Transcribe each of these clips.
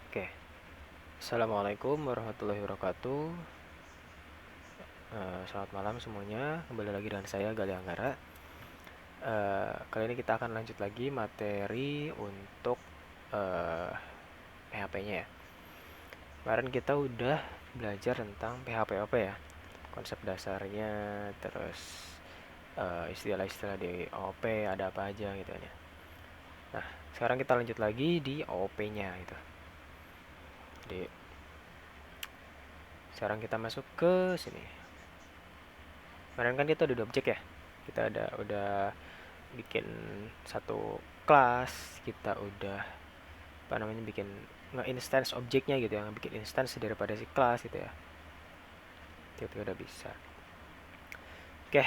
Oke, Assalamualaikum warahmatullahi wabarakatuh. Selamat malam semuanya. Kembali lagi dengan saya Gali Anggara. Kali ini kita akan lanjut lagi materi untuk eh, PHP-nya ya. Kemarin kita udah belajar tentang PHP OP ya, konsep dasarnya, terus istilah-istilah di OP ada apa aja gitu ya. Nah, sekarang kita lanjut lagi di OP-nya gitu. Jadi sekarang kita masuk ke sini. Kemarin kan kita udah ada objek ya. Kita udah bikin satu kelas, kita udah apa namanya bikin nge-instance objeknya gitu ya, bikin instance daripada si kelas gitu ya. Itu udah bisa. Oke,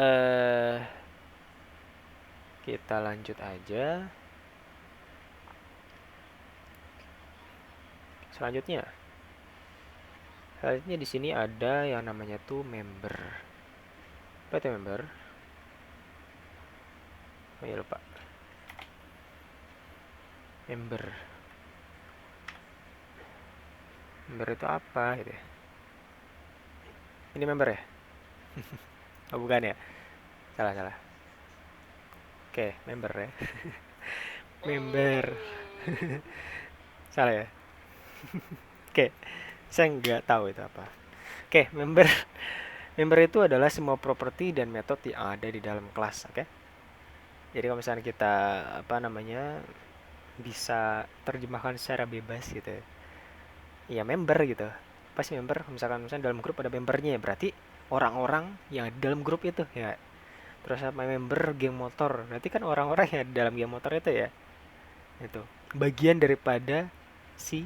eh kita lanjut aja. Selanjutnya, selanjutnya di sini ada yang namanya tuh member. Apa itu member? Oh ya lupa. Member. Member itu apa gitu ya? Ini member ya? Oh bukan ya? Salah salah. Oke, member ya. Member. Salah ya? Oke, saya nggak tahu itu apa. Oke, member. Member itu adalah semua properti dan metode yang ada di dalam kelas, oke? Jadi kalau misalnya kita apa namanya bisa terjemahkan secara bebas gitu ya. Ya member gitu. Pasti member, misalnya dalam grup ada membernya ya, berarti orang-orang yang ada di dalam grup itu ya. Terus apa member geng motor. Berarti kan orang-orang yang ada di dalam geng motor itu ya. Itu bagian daripada si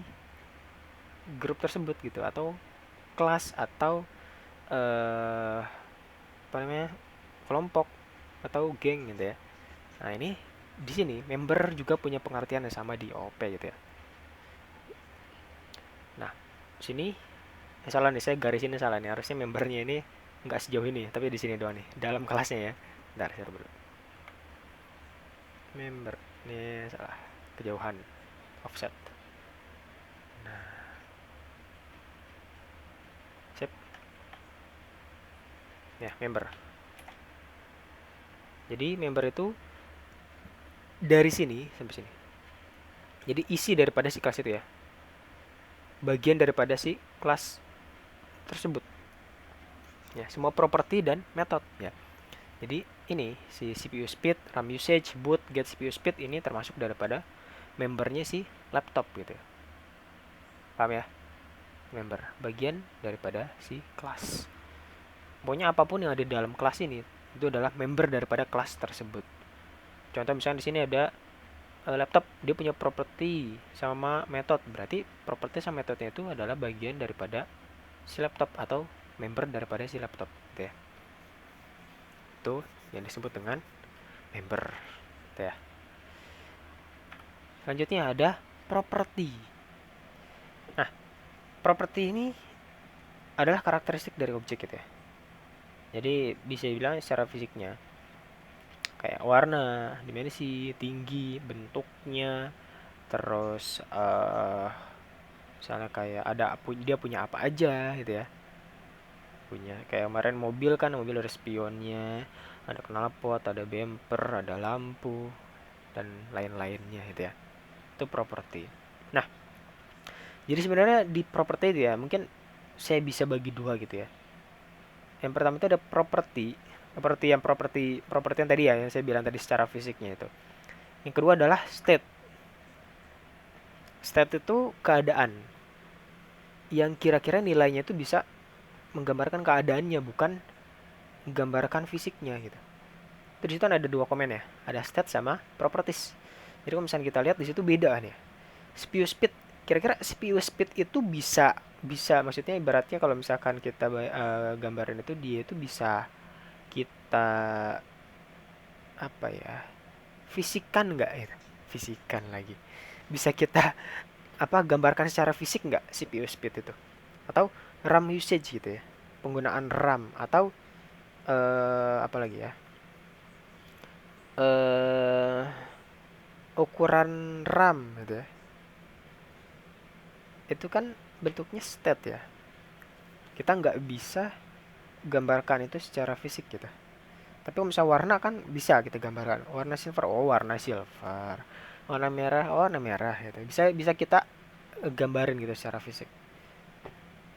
grup tersebut gitu atau kelas atau apa namanya kelompok atau geng gitu ya. Nah ini di sini member juga punya pengertian yang sama di OP gitu ya. Nah sini salah nih, saya garis ini salah nih, harusnya membernya ini nggak sejauh ini tapi di sini doang nih dalam kelasnya ya. Bentar saya dulu. Member ini salah, kejauhan, offset. Nah sip ya member. Jadi member itu dari sini sampai sini. Jadi isi daripada si kelas itu ya, bagian daripada si kelas tersebut ya, semua properti dan metode ya. Jadi ini si CPU speed, RAM usage, boot, get CPU speed ini termasuk daripada membernya si laptop gitu ya. Paham ya? Member bagian daripada si kelas. Pokoknya apapun yang ada di dalam kelas ini itu adalah member daripada kelas tersebut. Contoh misalnya di sini ada laptop, dia punya properti sama metode, berarti properti sama metodenya itu adalah bagian daripada si laptop atau member daripada si laptop gitu ya. Itu yang disebut dengan member gitu ya. Selanjutnya ada properti. Nah, properti ini adalah karakteristik dari objek gitu ya. Jadi bisa dibilang secara fisiknya kayak warna, dimensi, tinggi, bentuknya, terus misalnya kayak dia punya apa aja gitu ya. Punya kayak kemarin mobil kan, mobil ada spionnya, ada knalpot, ada bumper, ada lampu dan lain-lainnya gitu ya. Itu properti. Nah, jadi sebenarnya di properti itu ya mungkin saya bisa bagi dua gitu ya. Yang pertama itu ada properti, properti yang tadi ya yang saya bilang tadi secara fisiknya itu. Yang kedua adalah state. State itu keadaan yang kira-kira nilainya itu bisa menggambarkan keadaannya, bukan menggambarkan fisiknya gitu. Terus di situ ada dua komen ya, ada state sama properties. Jadi kalau misalnya kita lihat di situ beda nih. CPU speed, kira-kira CPU speed itu bisa bisa maksudnya ibaratnya kalau misalkan kita gambarin itu, dia itu bisa kita apa ya, fisikan nggak ya, fisikan lagi, bisa kita apa gambarkan secara fisik nggak CPU speed itu, atau RAM usage gitu ya, penggunaan RAM, atau apa lagi ya, eh ukuran RAM gitu ya. itu kan bentuknya state ya. Kita nggak bisa gambarkan itu secara fisik gitu. Tapi kalau misalnya warna kan bisa kita gambarkan. Warna silver, oh warna silver. Warna merah, oh warna merah gitu. Bisa bisa kita gambarin gitu secara fisik.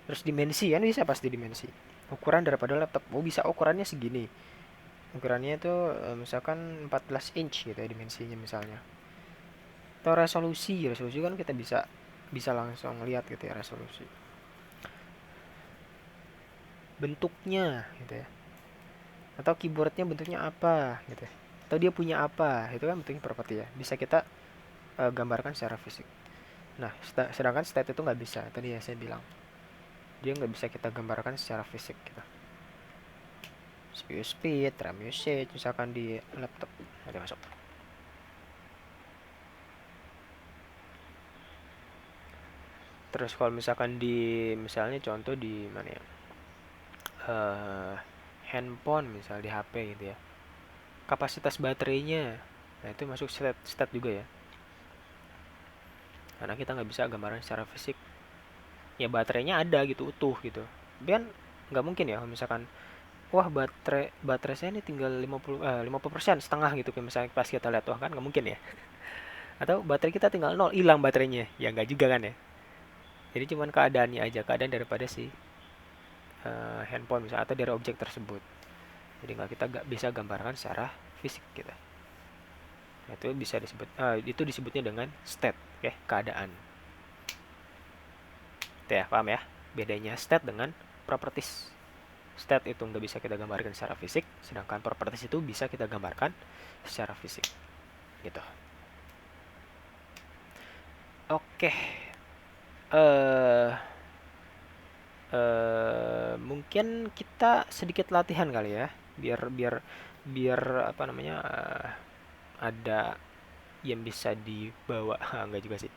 Terus dimensi kan bisa pasti dimensi. Ukuran daripada laptop, oh bisa ukurannya segini. Ukurannya itu misalkan 14 inch gitu ya dimensinya misalnya. Atau resolusi, resolusi kan kita bisa bisa langsung lihat gitu ya resolusi. Bentuknya gitu ya. Atau keyboardnya bentuknya apa gitu ya. Atau dia punya apa, itu kan bentuknya properti ya. Bisa kita gambarkan secara fisik. Nah, sedangkan state itu nggak bisa. Tadi ya saya bilang, dia nggak bisa kita gambarkan secara fisik gitu. CPU speed, RAM usage, misalkan di laptop. Nanti masuk. Terus kalau misalkan di, misalnya contoh di mana ya? eh Handphone misal di HP gitu ya. Kapasitas baterainya. Nah, itu masuk stat juga ya. Karena kita nggak bisa gambaran secara fisik. Ya baterainya ada gitu utuh gitu. Tapi kan nggak mungkin ya kalau misalkan wah baterai baterai saya ini tinggal 50% setengah gitu kayak misalnya pas kita lihat wah kan nggak mungkin ya. Atau baterai kita tinggal nol hilang baterainya. Ya nggak juga kan ya. Jadi cuman keadaannya aja, keadaan daripada si handphone misalnya atau dari objek tersebut. Jadi nggak kita nggak bisa gambarkan secara fisik gitu. Nah, itu bisa disebut itu disebutnya dengan state, oke, keadaan. Itu ya, paham ya? Bedanya state dengan properties. State itu nggak bisa kita gambarkan secara fisik, sedangkan properties itu bisa kita gambarkan secara fisik. Gitu. Oke. Eh mungkin kita sedikit latihan kali ya, biar biar biar apa namanya ada yang bisa dibawa. Enggak juga sih.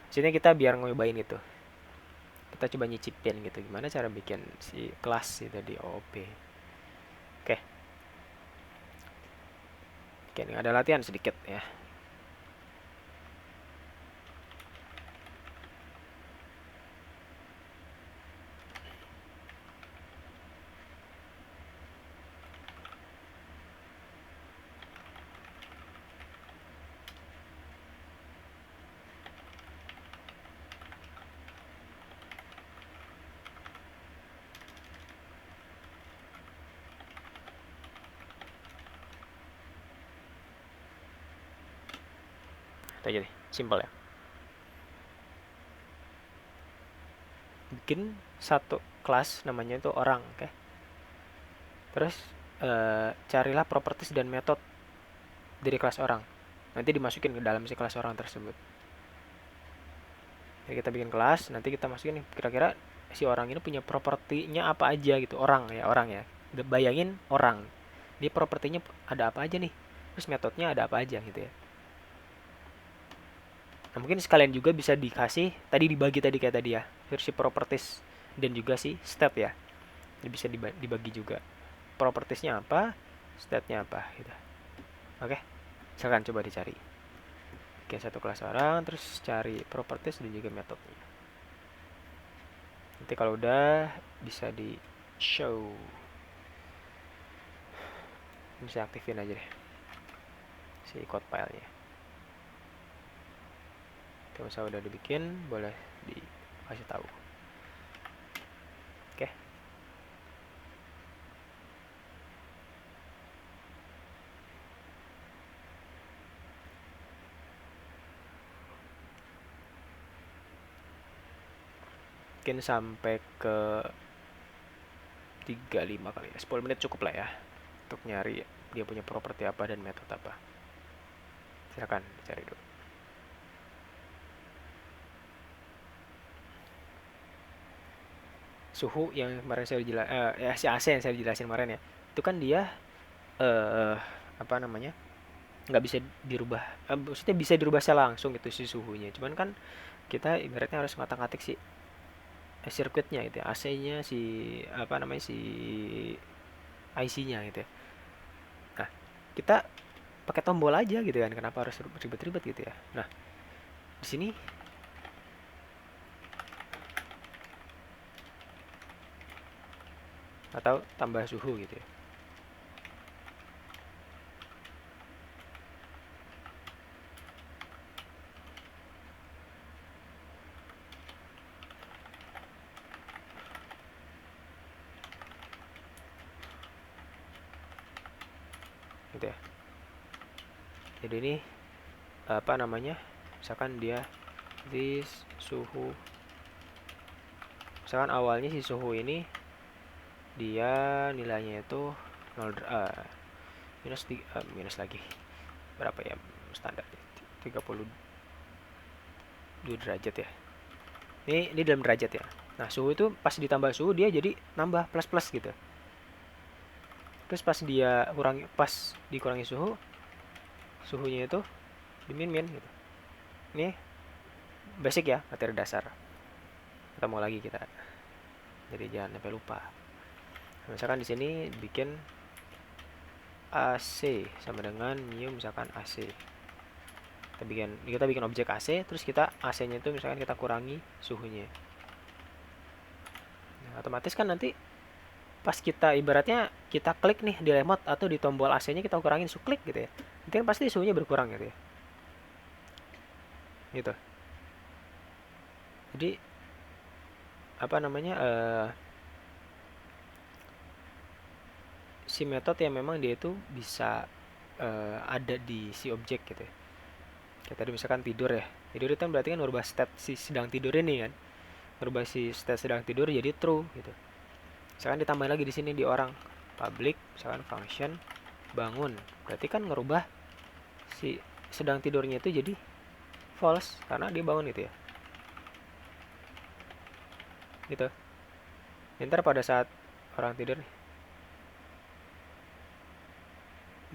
Maksudnya kita biar nyobain itu. Kita coba nyicipin gitu gimana cara bikin si kelas itu di OOP. Oke. Oke, ini ada latihan sedikit ya. Itu aja deh, simple ya. Bikin satu kelas namanya itu orang, oke. Terus carilah properties dan metode dari kelas orang. Nanti dimasukin ke dalam si kelas orang tersebut. Jadi kita bikin kelas, nanti kita masukin nih kira-kira si orang ini punya propertinya apa aja gitu. Orang ya. Bayangin orang. Dia propertinya ada apa aja nih. Terus metodenya ada apa aja gitu ya. Nah, mungkin sekalian juga bisa dikasih tadi dibagi tadi kayak tadi ya. Versi properties dan juga si stat ya. Jadi bisa dibagi juga. Propertiesnya apa, statnya apa gitu. Oke. Silakan coba dicari. Bikin satu kelas orang, terus cari properties dan juga metodenya. Nanti kalau udah bisa di show, bisa aktifin aja deh si code filenya. Kalau misalnya udah dibikin, boleh dikasih tahu. Oke. Mungkin sampai ke 35 kali ya. 10 menit cukup lah ya untuk nyari dia punya properti apa dan metode apa. Silakan cari dulu. Suhu yang kemarin saya ya si AC yang saya jelasin kemarin ya. Itu kan dia apa namanya? Nggak bisa dirubah. Maksudnya bisa dirubah secara langsung gitu si suhunya. Cuman kan kita ibaratnya harus ngatik-ngatik si sirkuitnya gitu ya. AC-nya si apa namanya si IC-nya gitu ya. Nah, kita pakai tombol aja gitu kan. Kenapa harus ribet-ribet gitu ya. Nah, di sini atau tambah suhu gitu ya. Gitu ya. Jadi ini apa namanya, misalkan dia this suhu, misalkan awalnya si suhu ini dia nilainya itu 0 minus lagi berapa ya standar 32 derajat ya. Ini dalam derajat ya. Nah, suhu itu pas ditambah suhu dia jadi nambah plus plus gitu. Terus pas dikurangi suhunya itu dimin min gitu. Ini basic ya, materi dasar. Ketemu lagi kita. Jadi jangan sampai lupa. Misalkan di sini bikin AC sama dengan new misalkan AC. Kita bikin objek AC, terus kita AC-nya itu misalkan kita kurangi suhunya. Nah, otomatis kan nanti pas kita ibaratnya kita klik nih di remote atau di tombol AC-nya kita kurangin klik gitu ya. Nanti kan pasti suhunya berkurang gitu ya. Gitu. Jadi apa namanya si metode yang memang dia itu bisa ada di si objek gitu ya. Kayak tadi misalkan tidur ya. Tidur itu kan berarti kan merubah state si sedang tidur ini kan. Merubah si state sedang tidur jadi true gitu. Misalkan ditambah lagi di sini di orang public misalkan function bangun. Berarti kan ngerubah si sedang tidurnya itu jadi false karena dia bangun gitu ya. Gitu. Ntar pada saat orang tidur nih,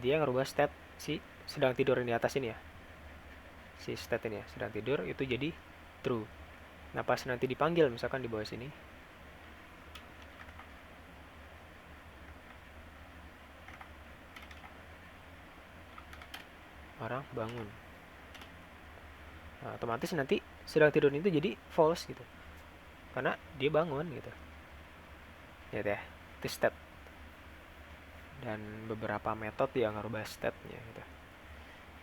dia ngerubah state si sedang tidur di atas ini ya. Si state ini ya, sedang tidur itu jadi true. Nah, pas nanti dipanggil misalkan di bawah sini, orang bangun. Nah, otomatis nanti sedang tidur itu jadi false gitu. Karena dia bangun gitu. Ya deh, itu state. Dan beberapa metode yang ngerubah state-nya gitu.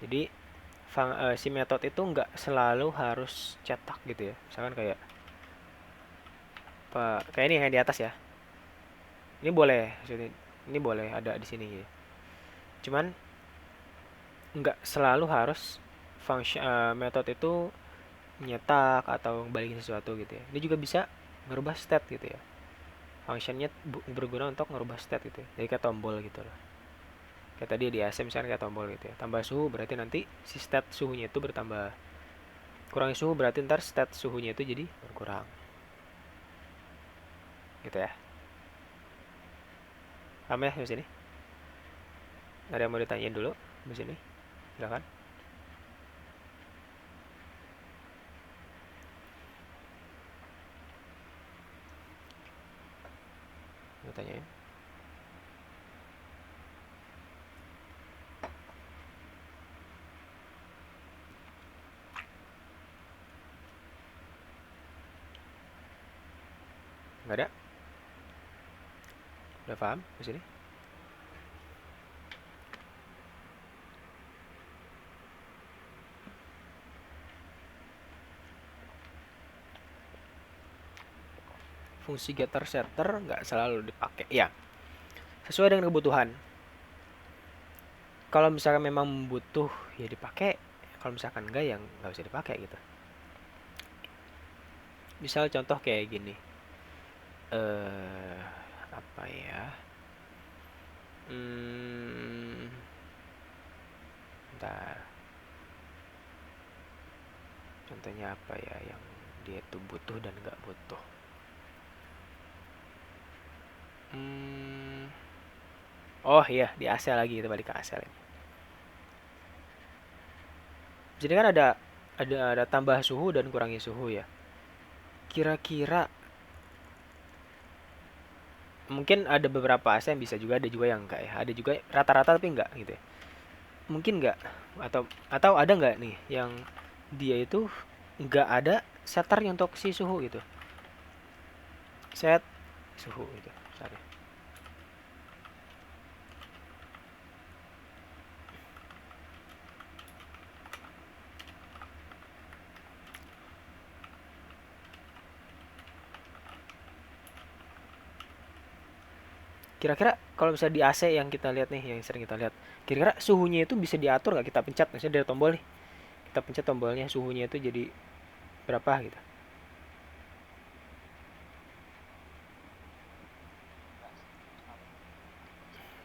Jadi si metode itu nggak selalu harus cetak gitu ya. Misalkan kayak ini yang di atas ya. Ini boleh ada di sini gitu. Cuman nggak selalu harus metode itu nyetak atau balikin sesuatu gitu ya. Ini juga bisa ngerubah state gitu ya. Functionnya berguna untuk ngerubah state gitu ya. Jadi kayak tombol gitu loh. Kayak tadi di AC misalnya kayak tombol gitu ya. Tambah suhu berarti nanti si state suhunya itu bertambah. Kurangi suhu berarti ntar state suhunya itu jadi berkurang. Gitu ya. Paham ya di sini? Ada yang mau ditanyain dulu di sini? Silakan. Mau tanyain? Nggak ada? Udah paham di sini? Fungsi getter setter nggak selalu dipakai ya, sesuai dengan kebutuhan. Kalau misalkan memang butuh ya dipakai, kalau misalkan enggak ya nggak usah dipakai gitu. Misal contoh kayak gini, apa ya, bentar, contohnya apa ya yang dia tuh butuh dan nggak butuh. Oh iya, di AC lagi, kita balik ke AC lagi. Jadi kan ada tambah suhu dan kurangi suhu ya. Kira-kira mungkin ada beberapa AC yang bisa juga, ada juga yang enggak ya. Ada juga rata-rata tapi enggak gitu ya. Mungkin enggak, atau ada enggak nih yang dia itu enggak ada setternya untuk si suhu gitu. Set suhu gitu misalnya. Kira-kira kalau misalnya di AC yang kita lihat nih, yang sering kita lihat, kira-kira suhunya itu bisa diatur nggak? Kita pencet misalnya dari tombol nih, kita pencet tombolnya, suhunya itu jadi berapa gitu.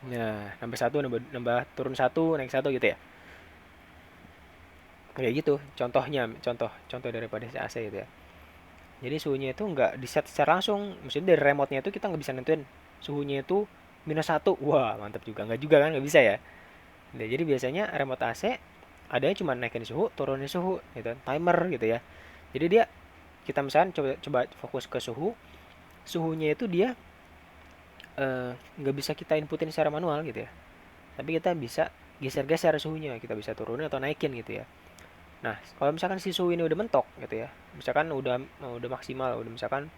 Nah, nambah satu, nambah turun satu, naik satu gitu ya. Kayak gitu, contoh daripada si AC gitu ya. Jadi suhunya itu nggak di set secara langsung, maksudnya dari remote-nya itu kita nggak bisa nentuin suhunya itu minus satu. Wah, mantap juga. Nggak juga kan, nggak bisa ya. Nah, jadi biasanya remote AC adanya cuma naikin suhu, turunin suhu gitu, timer gitu ya. Jadi dia, kita misalkan coba coba fokus ke suhu, suhunya itu dia nggak bisa kita inputin secara manual gitu ya. Tapi kita bisa geser-geser suhunya, kita bisa turunin atau naikin gitu ya. Nah, kalau misalkan si suhu ini udah mentok gitu ya, misalkan udah maksimal, udah misalkan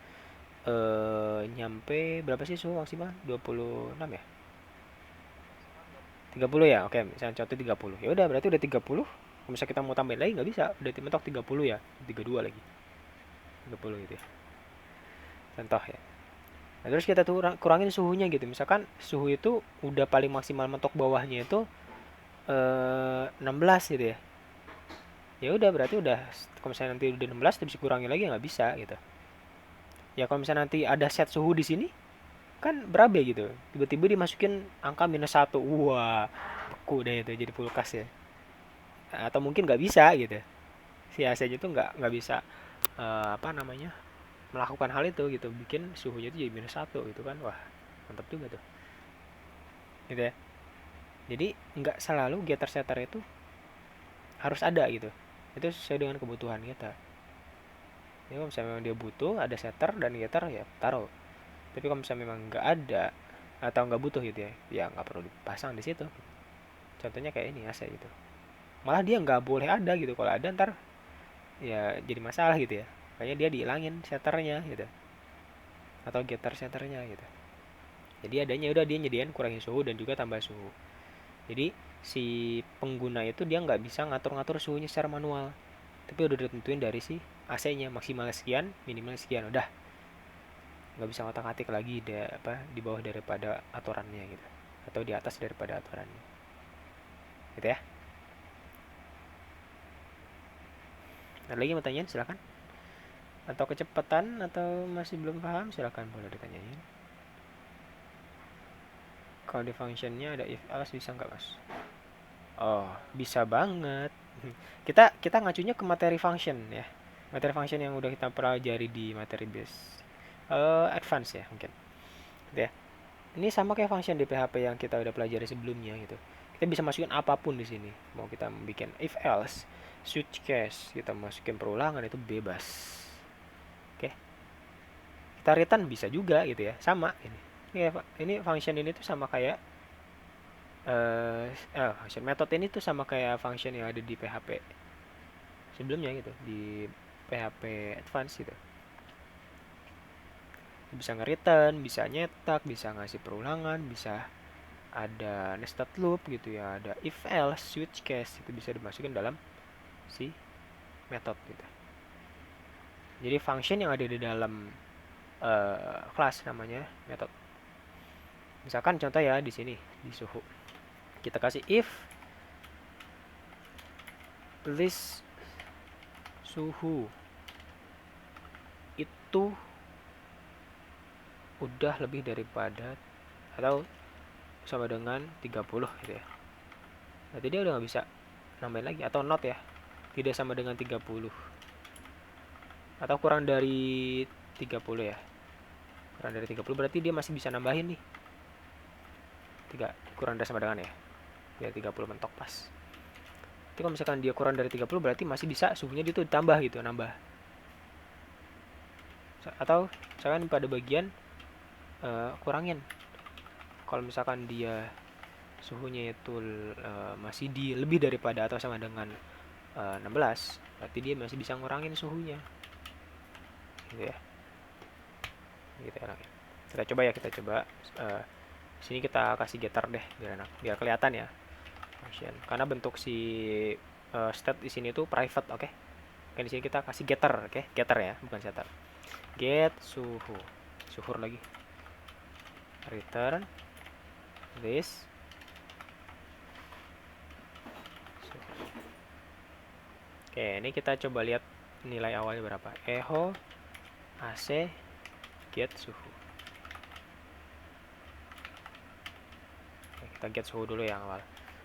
nyampe berapa sih suhu maksimal? 26 ya? 30 ya? Oke, misalnya contoh 30. Ya udah berarti udah 30. Kalau misalnya kita mau tambahin lagi nggak bisa, udah mentok 30 ya. 32 lagi. 30 gitu ya. Contoh ya. Nah, terus kita tuh kurangin suhunya gitu. Misalkan suhu itu udah paling maksimal mentok bawahnya itu 16 gitu ya. Ya udah berarti udah, kalau misalnya nanti udah 16 terus kurangin lagi nggak bisa gitu. Ya kalau misalnya nanti ada set suhu di sini kan berabe gitu. Tiba-tiba dimasukin angka minus satu. Wah, beku deh itu jadi kulkas ya. Atau mungkin nggak bisa gitu. Si AC itu nggak bisa apa namanya, melakukan hal itu gitu, bikin suhunya itu jadi minus satu gitu kan. Wah, mantap juga tuh gitu ya. Jadi nggak selalu getter setter itu harus ada gitu, itu sesuai dengan kebutuhan kita. Jadi kalau misalnya memang dia butuh ada setter dan getter ya taruh. Tapi kalau misalnya memang nggak ada atau nggak butuh gitu ya, ya nggak perlu dipasang di situ. Contohnya kayak ini AC gitu, malah dia nggak boleh ada gitu. Kalau ada ntar ya jadi masalah gitu ya, makanya dia dihilangin setternya gitu, atau getter setternya gitu. Jadi adanya udah dia nyediain kurangin suhu dan juga tambah suhu. Jadi si pengguna itu dia nggak bisa ngatur-ngatur suhunya secara manual, tapi udah ditentuin dari si AC-nya maksimal sekian, minimal sekian, udah nggak bisa ngotak-atik lagi apa di bawah daripada aturannya gitu, atau di atas daripada aturannya gitu ya. Ada lagi mau tanyain silakan, atau kecepatan atau masih belum paham silakan boleh ditanyain. Kalau di functionnya ada if else bisa nggak mas? Oh, bisa banget. Kita ngacunya ke materi function ya. Materi function yang udah kita pelajari di materi base advance ya mungkin. Gitu ya. Ini sama kayak function di PHP yang kita udah pelajari sebelumnya gitu. Kita bisa masukin apapun di sini. Mau kita bikin if else, switch case, kita masukin perulangan itu bebas. Oke. Kita return bisa juga gitu ya. Sama ini. Ini function ini tuh sama kayak function method ini tuh sama kayak function yang ada di PHP sebelumnya gitu, di PHP advance gitu. Bisa nge-return, bisa nyetak, bisa ngasih perulangan, bisa ada nested loop gitu ya, ada if else, switch case, itu bisa dimasukin dalam si method gitu. Jadi function yang ada di dalam kelas namanya method. Misalkan contoh ya di sini di suhu kita kasih if list suhu itu udah lebih daripada atau sama dengan 30 gitu ya. Berarti dia udah nggak bisa nambahin lagi, atau not ya, tidak sama dengan 30 atau kurang dari 30 ya. Kurang dari 30 berarti dia masih bisa nambahin nih. Kurang dari sama dengan ya. Ya 30 mentok pas. Tapi kalau misalkan dia kurang dari 30 berarti masih bisa suhunya itu ditambah gitu, nambah. Atau misalkan pada bagian kurangin. Kalau misalkan dia suhunya itu masih di lebih daripada atau sama dengan 16, berarti dia masih bisa ngurangin suhunya. Gitu ya. Gitu ya. Kita coba sini kita kasih getter deh biar enak, biar kelihatan ya function. Karena bentuk si state di sini tuh private, oke. Kan di sini kita kasih getter, oke. Getter ya, bukan setter. Get suhu. Suhur lagi. Return this. Oke, ini kita coba lihat nilai awalnya berapa. Echo AC get suhu. Oke, kita get suhu dulu yang awal.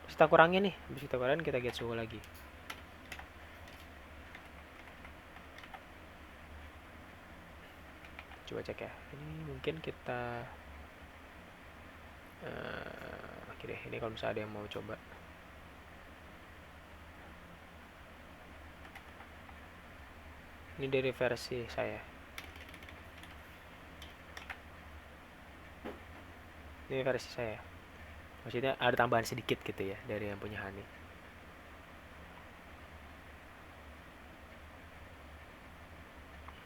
Terus kita kurangin nih, habis kita kurangin kita get suhu lagi. Coba cek ya. Ini mungkin kita oke deh, ini kalau misalnya ada yang mau coba. Ini dari versi saya. Ini versi saya. Maksudnya ada tambahan sedikit gitu ya dari yang punya Hani.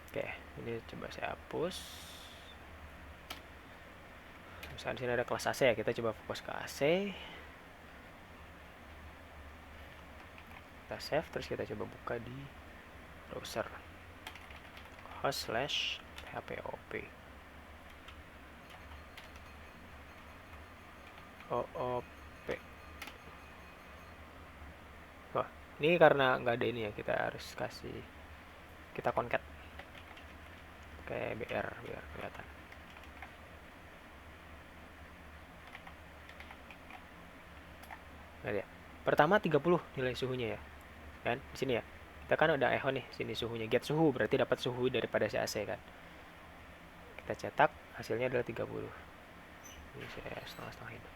Oke, ini coba saya hapus. Misalnya di sini ada kelas AC ya, kita coba fokus ke AC. Kita save, terus kita coba buka di browser. host/phpop. OOP. Wah, ini karena nggak ada ini ya, kita harus kasih, kita concat kayak BR biar kelihatan. Nah ya, pertama 30 nilai suhunya ya, kan di sini ya. Kita kan udah echo nih, sini suhunya get suhu, berarti dapat suhu daripada si AC kan. Kita cetak, hasilnya adalah 30. Ini saya setengah-setengahin.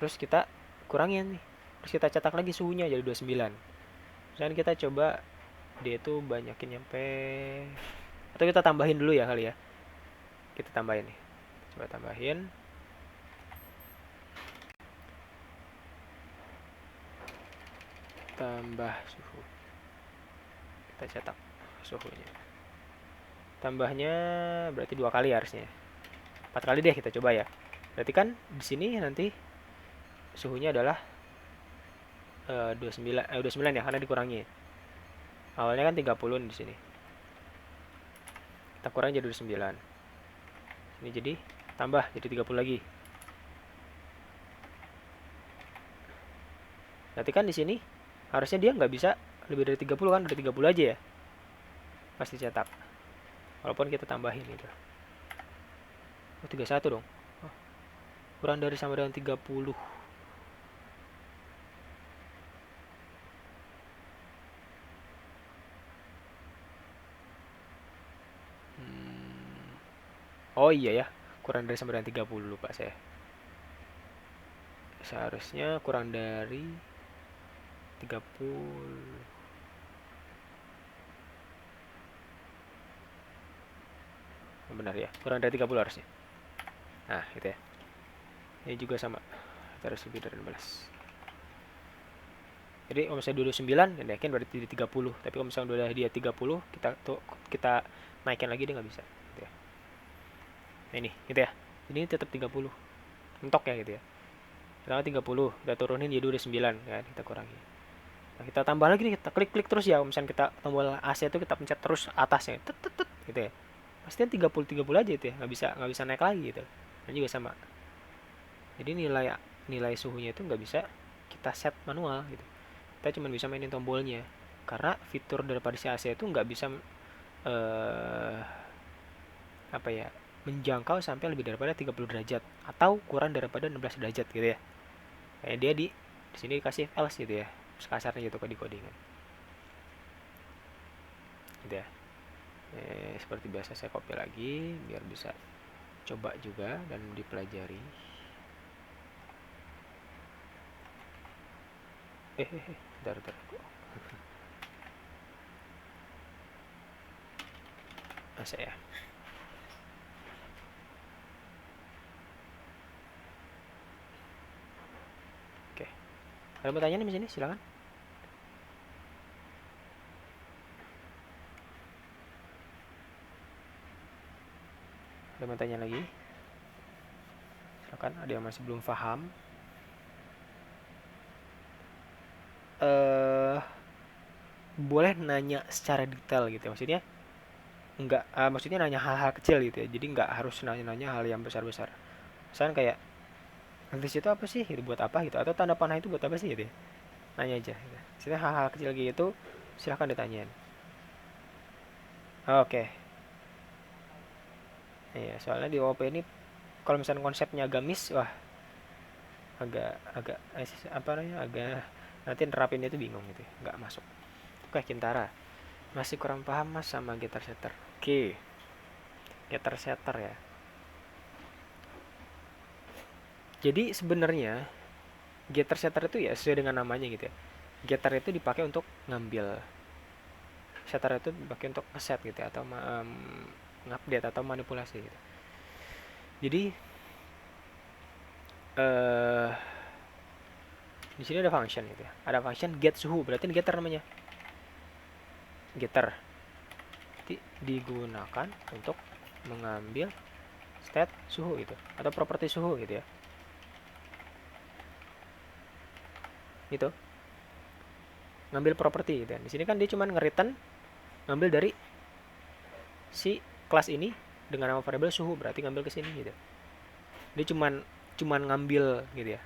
Terus kita kurangin nih, terus kita cetak lagi suhunya jadi 29. Misalnya kita coba dia itu banyakin nyampe, atau kita tambahin dulu ya kali ya. Kita tambahin nih, coba tambahin. Tambah suhu, kita cetak suhunya. Tambahnya berarti 2 kali harusnya. 4 kali deh kita coba ya. Berarti kan di sini nanti suhunya adalah 29 ya, karena dikurangi. Awalnya kan 30 di sini. Kita kurang jadi 29. Ini jadi tambah jadi 30 lagi. Berarti kan di sini harusnya dia nggak bisa lebih dari 30 kan, udah 30 aja ya. Pasti cetak. Walaupun kita tambahin gitu. Oh, 31 dong. Oh, kurang dari sama dengan 30. Oh iya ya, kurang dari sama dengan 30, lupa saya. Seharusnya kurang dari 30. Benar ya, kurang dari 30 harusnya. Nah, gitu ya. Ini juga sama. Kita harus lebih dari 16. Jadi kalau misalnya 29, ya yakin berarti di 30. Tapi kalau misalnya udah dia 30, kita naikin lagi dia nggak bisa. Gitu ya. Nah ini, gitu ya. Ini tetap 30. Mentok ya gitu ya. Pertama 30, kita turunin jadi udah 9 kan, kita kurangi. Nah, kita tambah lagi nih, kita klik-klik terus ya. Misalnya kita tombol AC itu kita pencet terus atasnya, gitu ya. Pastinya 30 aja itu ya, nggak bisa naik lagi gitu. Dan juga sama. Jadi nilai nilai suhunya itu nggak bisa kita set manual gitu. Kita cuma bisa mainin tombolnya. Karena fitur daripada si AC itu nggak bisa eh, apa ya, menjangkau sampai lebih daripada 30 derajat atau kurang daripada 16 derajat gitu ya. Kayak dia di sini dikasih else gitu ya. Kasarnya gitu di codingan. Gitu ya. Seperti biasa saya copy lagi biar bisa coba juga dan dipelajari. Bentar. Masa ya. Oke. Ada mau tanya nih di sini, silakan. Ada mau tanya lagi? Silakan, ada yang masih belum paham. boleh nanya secara detail gitu ya. Maksudnya nanya hal-hal kecil gitu ya, jadi nggak harus nanya-nanya hal yang besar-besar. Misalnya kayak this itu apa sih, itu buat apa gitu, atau tanda panah itu buat apa sih gitu ya, nanya aja gitu. Maksudnya hal-hal kecil gitu silahkan ditanyain. Oke. Iya, soalnya di OOP ini kalau misalnya konsepnya agak miss, wah agak agak apa namanya, agak nanti nerapinnya itu bingung gitu ya, nggak masuk. Oke, Kintara masih kurang paham mas sama gitar setter. Oke, gitar setter ya. Jadi sebenarnya gitar setter itu ya sesuai dengan namanya gitu ya. Gitar itu dipakai untuk ngambil, setter itu dipakai untuk ngeset gitu ya, atau ngupdate atau manipulasi gitu. Jadi eh di sini ada function gitu ya. Ada function get suhu, berarti ini getter namanya. Getter digunakan untuk mengambil state suhu gitu atau properti suhu gitu ya. Gitu. Ngambil properti gitu ya. Di sini kan dia cuma nge-return ngambil dari si kelas ini dengan nama variable suhu, berarti ngambil ke sini gitu. Dia cuman ngambil gitu ya.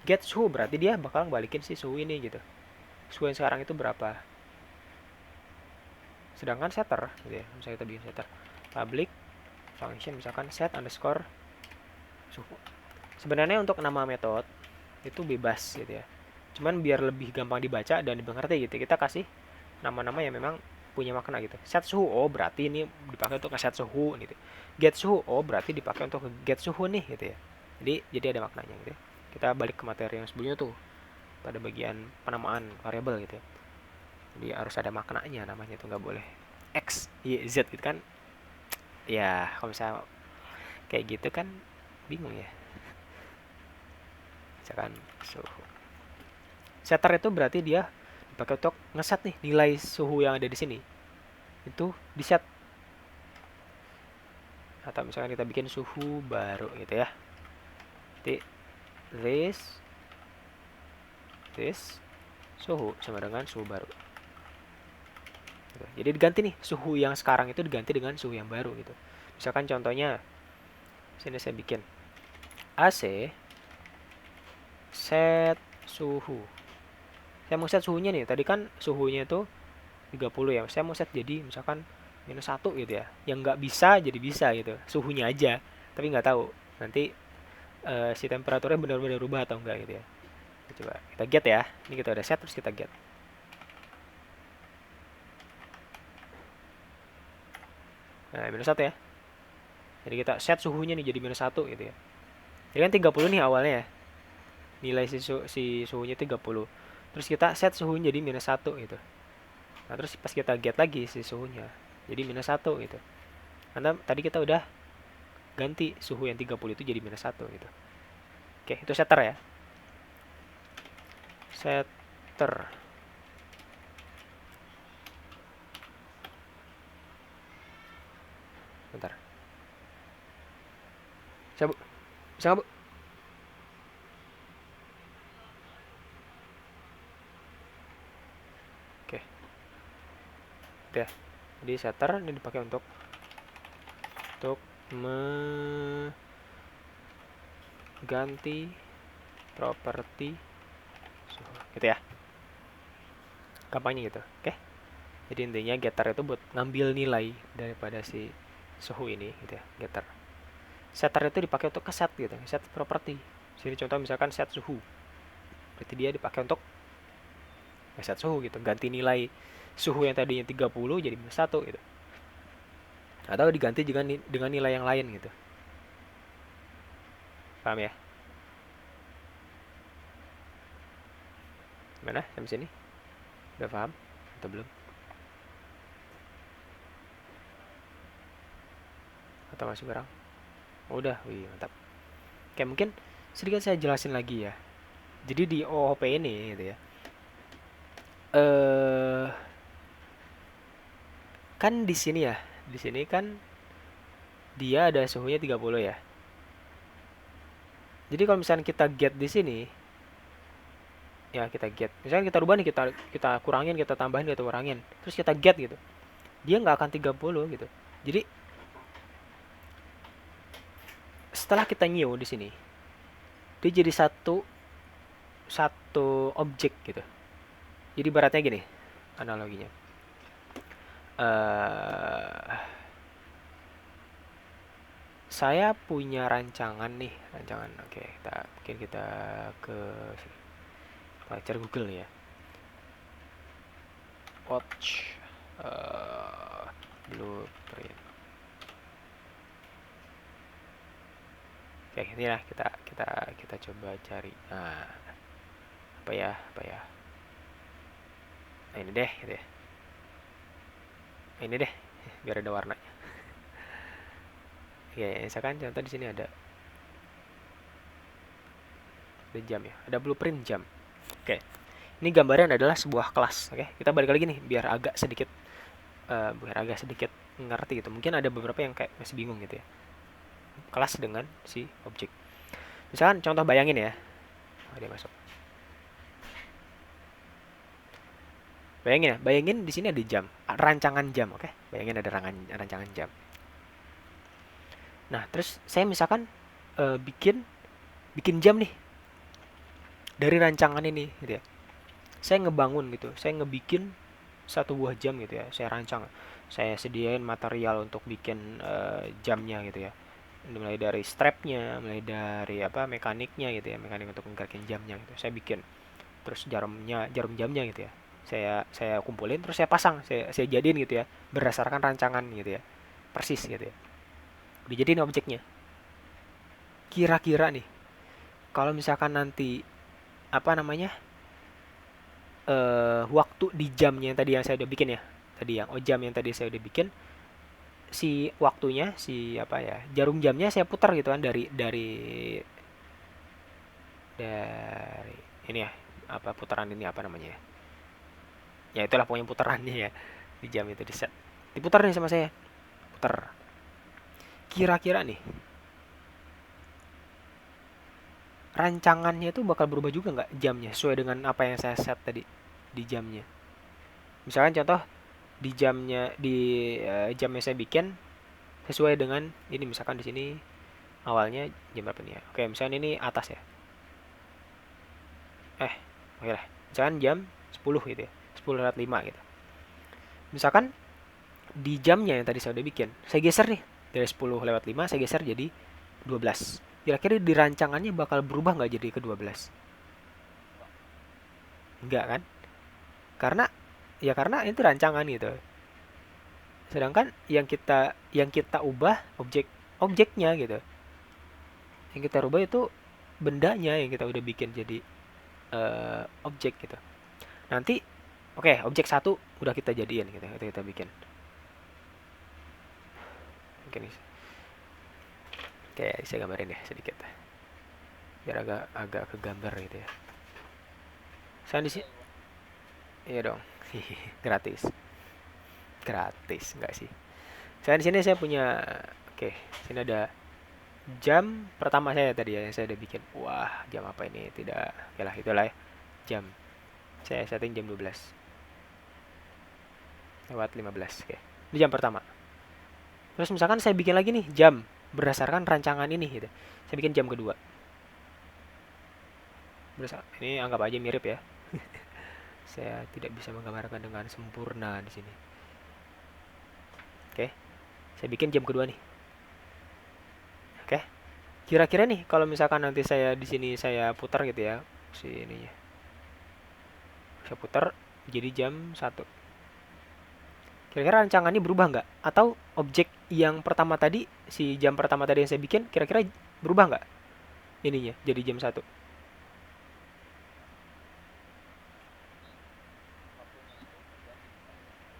Get suhu berarti dia bakal balikin si suhu ini gitu. Suhu yang sekarang itu berapa? Sedangkan setter gitu ya, misalnya kita bikin setter public function misalkan set underscore suhu. Sebenarnya untuk nama metode itu bebas gitu ya, cuman biar lebih gampang dibaca dan dimengerti gitu, kita kasih nama-nama yang memang punya makna gitu. Set suhu, oh berarti ini dipakai untuk nge-set suhu gitu. Get suhu, oh berarti dipakai untuk get suhu nih gitu ya. Jadi ada maknanya gitu ya. Kita balik ke materi yang sebelumnya tuh, pada bagian penamaan variabel gitu ya. Jadi harus ada maknanya, namanya tuh nggak boleh X, Y, Z gitu kan. Ya kalau misalnya kayak gitu kan bingung ya. Misalkan suhu. Setter itu berarti dia dipakai untuk ngeset nih nilai suhu yang ada di sini. Itu di set. Atau misalkan kita bikin suhu baru gitu ya. Jadi this suhu sama dengan suhu baru. Gitu. Jadi diganti nih, suhu yang sekarang itu diganti dengan suhu yang baru gitu. Misalkan contohnya sini saya bikin AC set suhu. Saya mau set suhunya nih. Tadi kan suhunya itu 30 ya. Saya mau set jadi misalkan -1 gitu ya. Yang nggak bisa jadi bisa gitu. Suhunya aja. Tapi nggak tahu nanti si temperaturnya benar-benar berubah atau enggak gitu ya. Coba kita get ya. Ini kita udah set terus kita get. Nah, -1 ya. Jadi kita set suhunya nih jadi -1 gitu ya. Jadi kan 30 nih awalnya ya. Nilai si suhunya 30. Terus kita set suhunya jadi -1 gitu. Nah, terus pas kita get lagi si suhunya jadi -1 gitu. Karena tadi kita udah ganti suhu yang 30 itu jadi -1 gitu. Oke, itu setter ya. Setter. Bentar. Bisa, Bu? Bisa nggak, Bu? Oke. Udah. Jadi setter ini dipakai untuk mengganti properti suhu. Gitu ya. Gampangnya gitu. Oke. Jadi intinya getter itu buat ngambil nilai daripada si suhu ini gitu ya, getter. Setter itu dipakai untuk set gitu, set properti. Jadi contoh misalkan set suhu. Berarti dia dipakai untuk set suhu gitu, ganti nilai suhu yang tadinya 30 jadi -1 gitu. Atau diganti dengan nilai yang lain gitu. Paham ya? Gimana sampai sini? Udah paham atau belum? Atau masih kurang? Oh, udah, wih mantap. Oke, mungkin sedikit saya jelasin lagi ya. Jadi di OOP ini gitu ya. Kan di sini ya. Di sini kan dia ada suhunya 30 ya. Jadi kalau misalnya kita get di sini, Ya kita get. Misalkan kita rubah nih, kita kurangin, kita tambahin, kita kurangin. Terus kita get gitu. Dia nggak akan 30 gitu. Jadi setelah kita new di sini, dia jadi satu satu objek gitu. Jadi baratnya gini analoginya. eh saya punya rancangan nih, rancangan. Oke, kita ke cari Google ya. Watch blueprint. Oke, ini lah kita coba cari. Nah, apa ya? Nah, ini deh, gitu ya. Ini deh, biar ada warnanya. Ya, misalkan contoh di sini ada jam ya, ada blueprint jam. Oke, ini gambarnya adalah sebuah kelas. Oke, kita balik lagi nih, biar agak sedikit ngerti gitu. Mungkin ada beberapa yang kayak masih bingung gitu ya. Kelas dengan si objek. Misalkan contoh bayangin ya, dia masuk. Bayangin di sini ada jam, rancangan jam, oke? Bayangin ada rancangan jam. Nah, terus saya misalkan bikin jam nih dari rancangan ini, gitu ya. Saya ngebangun gitu, saya ngebikin satu buah jam gitu ya. Saya rancang, saya sediain material untuk bikin jamnya gitu ya. Mulai dari strapnya, mulai dari mekaniknya gitu ya, mekanik untuk menggerakin jamnya gitu. Saya bikin, terus jarum jamnya gitu ya. Saya kumpulin, terus saya pasang, saya jadiin gitu ya, berdasarkan rancangan gitu ya, persis gitu ya. Dijadiin objeknya. Kira-kira nih, kalau misalkan nanti waktu di jamnya yang tadi yang saya udah bikin ya, tadi yang jam yang tadi saya udah bikin, si waktunya, jarum jamnya saya putar gitu kan, dari ini ya, putaran ini apa namanya ya, ya itulah pokoknya putarannya ya, di jam itu di set, diputar nih sama saya, putar. Kira-kira nih, rancangannya itu bakal berubah juga nggak jamnya sesuai dengan apa yang saya set tadi di jamnya. Misalkan contoh jam yang saya bikin sesuai dengan ini, misalkan di sini awalnya jam berapa nih ya, oke misalkan ini atas ya, oke lah, misalkan jam 10 gitu ya, 10:05 gitu. Misalkan di jamnya yang tadi saya udah bikin, saya geser nih dari 10:05, saya geser jadi 12. Kira-kira di rancangannya bakal berubah nggak jadi ke 12? Enggak kan? Karena itu rancangan gitu. Sedangkan yang kita ubah objeknya gitu. Yang kita rubah itu bendanya yang kita udah bikin jadi objek gitu. Nanti oke, objek satu udah kita jadiin gitu, kita bikin. Mungkin kayak saya gambarin ya sedikit biar agak kegambar gitu ya. Saya di sini, iya dong, gratis, enggak sih. Saya di sini saya punya, oke, sini ada jam pertama saya tadi ya, yang saya udah bikin. Wah, jam apa ini? Tidak, oke lah, itulah ya. Jam. Saya setting jam 12:15. Oke. Ini jam pertama. Terus misalkan saya bikin lagi nih jam berdasarkan rancangan ini gitu. Saya bikin jam kedua. Ini anggap aja mirip ya. Saya tidak bisa menggambarkan dengan sempurna di sini. Oke. Saya bikin jam kedua nih. Oke. Kira-kira nih kalau misalkan nanti saya di sini saya putar gitu ya, si ininya. Saya putar jadi jam 1. Kira-kira rancangannya berubah nggak? Atau objek yang pertama tadi, si jam pertama tadi yang saya bikin, kira-kira berubah nggak ininya jadi jam 1?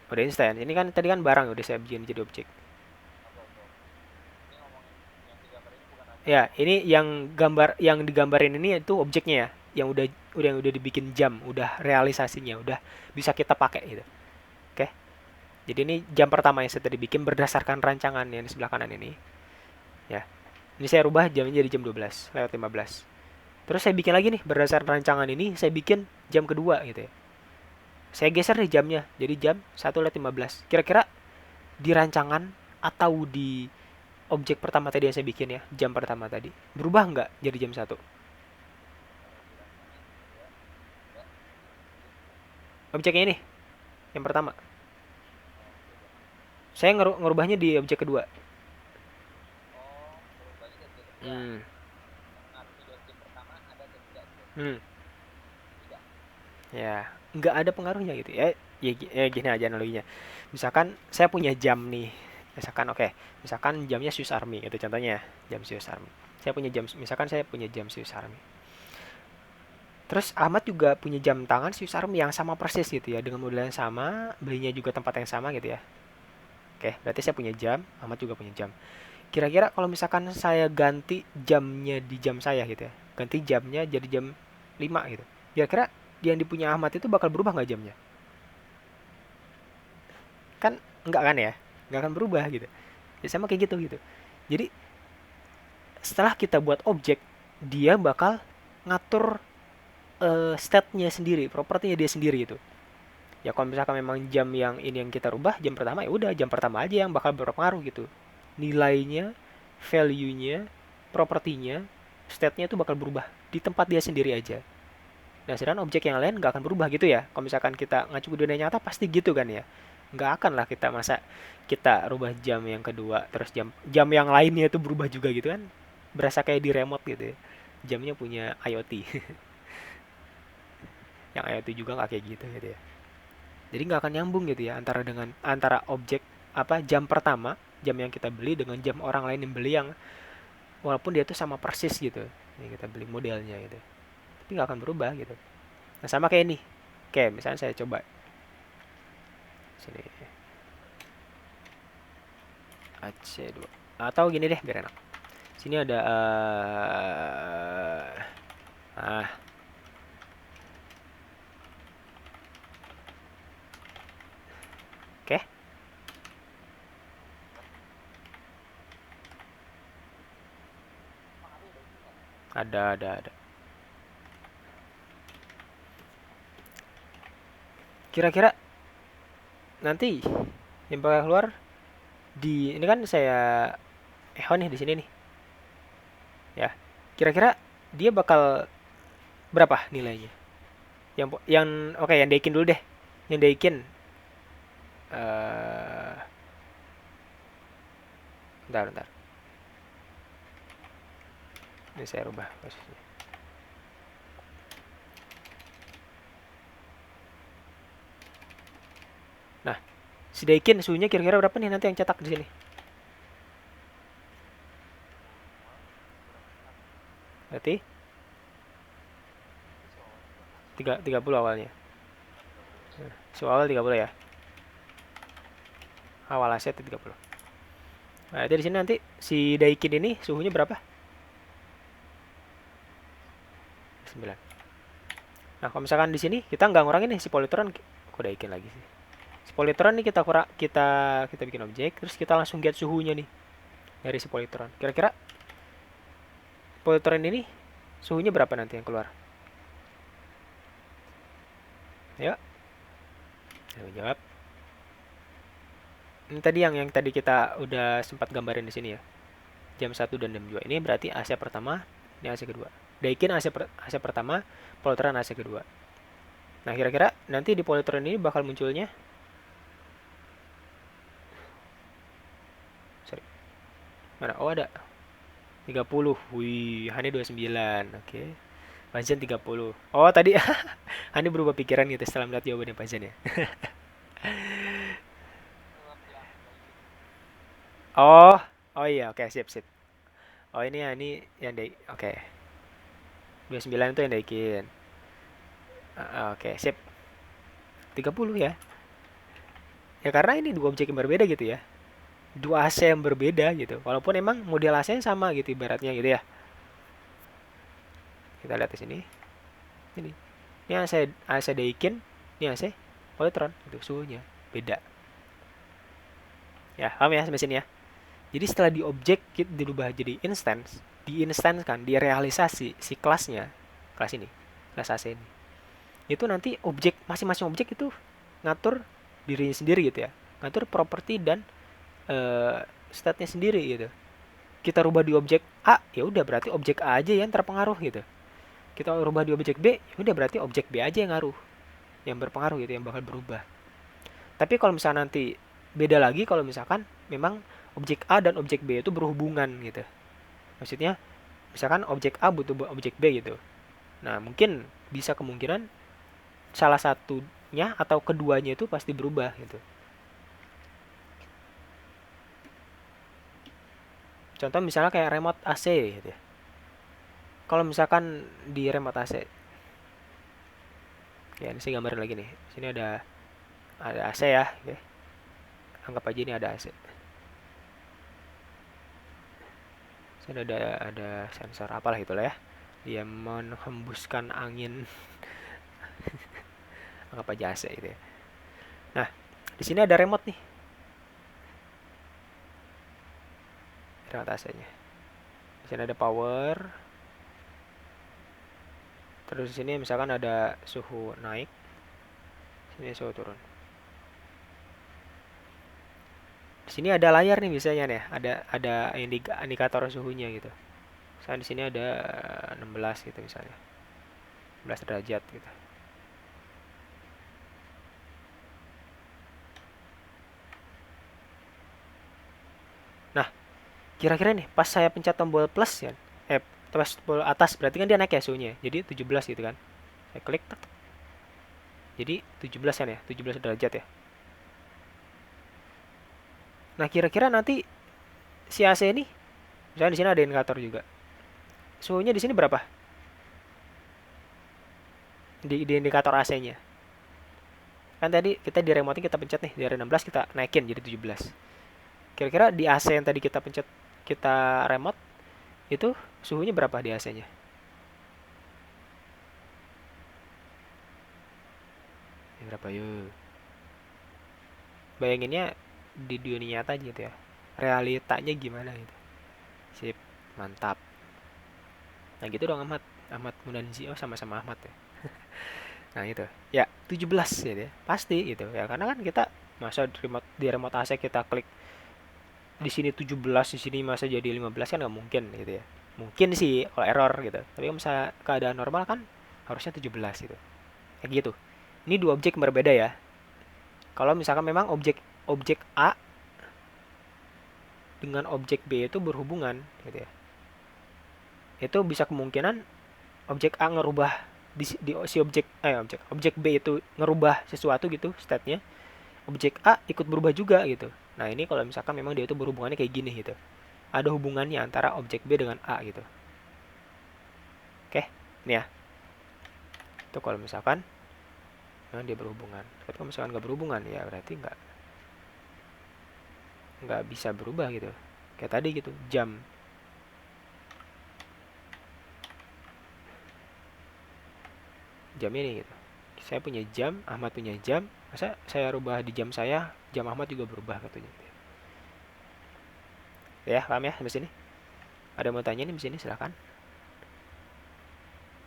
Udah instan. Ini kan tadi kan barang udah saya bikin jadi objek. Ya, ini yang digambarin ini itu objeknya ya, yang udah dibikin jam, udah realisasinya, udah bisa kita pakai gitu. Oke. Jadi ini jam pertama yang saya tadi bikin berdasarkan rancangan yang di sebelah kanan ini. Ya. Ini saya rubah jamnya jadi jam 12:15. Terus saya bikin lagi nih, berdasarkan rancangan ini saya bikin jam kedua gitu ya. Saya geser nih jamnya, jadi jam 1:15. Kira-kira di rancangan atau di objek pertama tadi yang saya bikin ya, jam pertama tadi, berubah nggak jadi jam 1? Objeknya ini, yang pertama. Saya ngerubahnya di objek kedua. Hmm. Hmm. Ya, nggak ada pengaruhnya gitu ya. Ya gini aja analoginya. Misalkan saya punya jam nih. Misalkan oke, misalkan jamnya Swiss Army itu contohnya, jam Swiss Army. Misalkan saya punya jam Swiss Army. Terus Ahmad juga punya jam tangan Swiss Army yang sama persis gitu ya, dengan model yang sama, belinya juga tempat yang sama gitu ya. Oke, berarti saya punya jam, Ahmad juga punya jam. Kira-kira kalau misalkan saya ganti jamnya di jam saya gitu ya, ganti jamnya jadi jam 5 gitu. Kira-kira yang dipunya Ahmad itu bakal berubah nggak jamnya? Kan nggak kan ya? Nggak akan berubah gitu. Ya sama kayak gitu gitu. Jadi setelah kita buat objek, dia bakal ngatur state-nya sendiri, propertinya dia sendiri gitu. Ya kalau misalkan memang jam yang ini yang kita rubah, jam pertama ya udah jam pertama aja yang bakal berpengaruh gitu. Nilainya, value-nya, propertinya, state-nya itu bakal berubah di tempat dia sendiri aja. Nah, sedangkan objek yang lain nggak akan berubah gitu ya. Kalau misalkan kita ngacu ke dunia nyata pasti gitu kan ya. Nggak akan lah kita masa kita rubah jam yang kedua terus jam jam yang lainnya itu berubah juga gitu kan. Berasa kayak di remote gitu ya. Jamnya punya IoT. Yang IoT juga nggak kayak gitu ya. Jadi nggak akan nyambung gitu ya antara objek apa jam pertama, jam yang kita beli dengan jam orang lain yang beli yang walaupun dia tuh sama persis gitu. Yang kita beli modelnya gitu. Tapi nggak akan berubah gitu. Nah, sama kayak ini. Oke, misalnya saya coba sini AC2. Atau gini deh biar enak. Sini ada ah, oke. Ada. Kira-kira nanti yang bakal keluar di ini kan saya echo nih di sini nih. Ya. Kira-kira dia bakal berapa nilainya? Yang oke, yang Daikin dulu deh. Yang Daikin eh bentar. Ini saya rubah posisinya. Nah, si Daikin suhunya kira-kira berapa nih nanti yang cetak di sini? Berarti 30 awalnya. Suhu awal 30 ya. Awal aset 30. Nah, itu di sini nanti si Daikin ini suhunya berapa? 9. Nah, kalau misalkan di sini kita nggak ngurangin nih si politron, kok Daikin lagi sih. Si politron nih kita bikin objek, terus kita langsung get suhunya nih dari si politron. Kira-kira politron ini suhunya berapa nanti yang keluar? Ayo, jawab. Ini tadi yang tadi kita udah sempat gambarin di sini ya. Jam 1 dan jam 2. Ini berarti AC pertama, ini AC kedua. Daikin AC pertama, politron AC kedua. Nah, kira-kira nanti di politron ini bakal munculnya sorry. Mana? Oh, ada 30. Wih, Hani 29. Oke. Pajan 30. Oh, tadi Hani berubah pikiran gitu setelah melihat jawabannya Pajan ya. Oh, oh iya, oke, sip. Oh, ini ya, ini yang oke. 29 itu yang Daikin. Oke, sip. 30 ya. Ya karena ini dua objek yang berbeda gitu ya. Dua AC yang berbeda gitu. Walaupun emang model AC-nya sama gitu ibaratnya gitu ya. Kita lihat di sini. Ini. Ini AC Daikin, ini AC Polytron itu suhunya beda. Ya, paham ya sampai sini ya. Jadi setelah di objek kita dirubah jadi instance, diinstanskan, direalisasi si kelasnya, kelas ini, kelas AC ini. Itu nanti objek, masing-masing objek itu ngatur dirinya sendiri gitu ya. Ngatur properti dan state-nya sendiri gitu. Kita rubah di objek A, ya udah berarti objek A aja yang terpengaruh gitu. Kita rubah di objek B, ya udah berarti objek B aja yang ngaruh, yang berpengaruh gitu, yang bakal berubah. Tapi kalau misalnya nanti beda lagi kalau misalkan memang objek A dan objek B itu berhubungan gitu. Maksudnya misalkan objek A butuh objek B gitu. Nah, mungkin bisa kemungkinan salah satunya atau keduanya itu pasti berubah gitu. Contoh misalnya kayak remote AC gitu ya. Kalau misalkan di remote AC, ya ini saya gambarin lagi nih. Sini ada AC ya, oke. Anggap aja ini ada AC. Sini ada sensor apalah itulah ya. Dia menghembuskan angin. Anggap aja AC gitu ya. Nah, di sini ada remote nih. Remote AC-nya. Di sini ada power. Terus di sini misalkan ada suhu naik, sini suhu turun. Di sini ada layar nih biasanya nih, ada indikator suhunya gitu. Misalnya di sini ada 16 gitu misalnya. 16 derajat gitu. Nah, kira-kira nih pas saya pencet tombol plus ya, pas tombol atas berarti kan dia naik ya suhunya. Jadi 17 gitu kan. Saya klik. Jadi 17 kan ya, 17 derajat ya. Nah, kira-kira nanti si AC ini, misalnya di sini ada indikator juga. Suhunya di sini berapa? Di indikator AC-nya. Kan tadi kita di remote kita pencet nih dari 16 kita naikin jadi 17. Kira-kira di AC yang tadi kita pencet, kita remote itu suhunya berapa di AC-nya? Berapa yuk? Bayanginnya di dunia nyata gitu ya. Realitanya gimana gitu. Sip, mantap. Nah gitu dong Ahmad. Ahmad Munanzi, oh sama-sama Ahmad ya. Nah itu, ya 17 gitu ya. Pasti gitu ya. Karena kan kita masa di remote AC kita klik di sini 17, di sini masa jadi 15 kan nggak mungkin gitu ya. Mungkin sih kalau error gitu. Tapi kalau misalnya keadaan normal kan harusnya 17 gitu. Kayak gitu. Ini dua objek berbeda ya. Kalau misalkan memang objek objek A dengan objek B itu berhubungan gitu ya. Itu bisa kemungkinan objek A ngerubah di si objek B itu ngerubah sesuatu gitu state-nya. Objek A ikut berubah juga gitu. Nah, ini kalau misalkan memang dia itu berhubungannya kayak gini gitu. Ada hubungannya antara objek B dengan A gitu. Oke, ini ya. Itu kalau misalkan memang dia berhubungan. Tapi kalau misalkan nggak berhubungan ya berarti nggak bisa berubah gitu. Kayak tadi gitu, jam ini gitu. Saya punya jam, Ahmad punya jam. Masa saya rubah di jam Ahmad juga berubah katanya. Ya, paham ya sampai sini? Ada mau tanya nih di sini silahkan.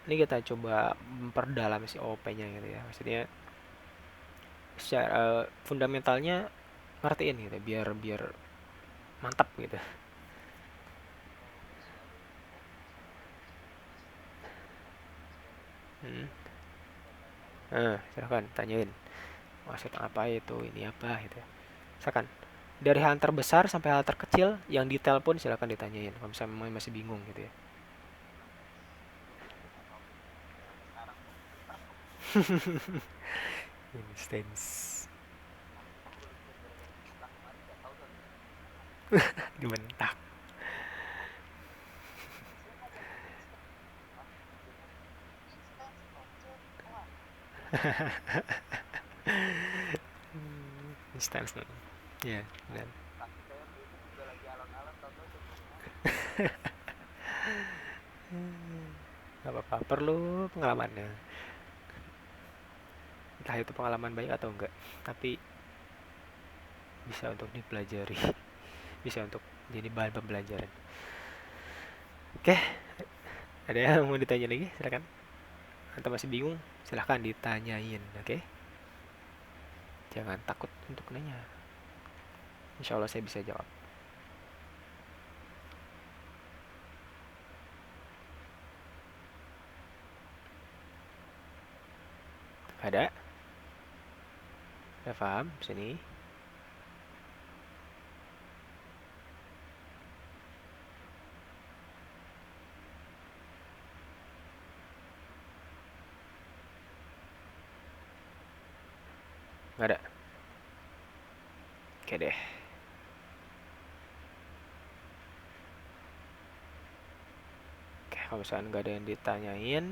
Ini kita coba memperdalam si OP-nya gitu ya. Maksudnya secara fundamentalnya ngertiin gitu biar biar mantap gitu. Hmm. Silahkan tanyain. Maksud apa itu, ini apa gitu ya. Silakan. Dari hal terbesar sampai hal terkecil yang detail pun silakan ditanyain. Kalau misalnya masih bingung gitu ya. Instance. Dibentak. Instance. Ya, dan nggak apa-apa. Perlu pengalamannya. Entah itu pengalaman baik atau enggak. Tapi bisa untuk dipelajari. Bisa untuk jadi bahan pembelajaran. Oke, ada yang mau ditanya lagi? Silakan. Atau masih bingung? Silahkan ditanyain, oke? Jangan takut untuk nanya. Insya Allah saya bisa jawab. Ada? Saya paham? Sini. Nggak ada? Oke deh. Oke, kalau misalnya nggak ada yang ditanyain,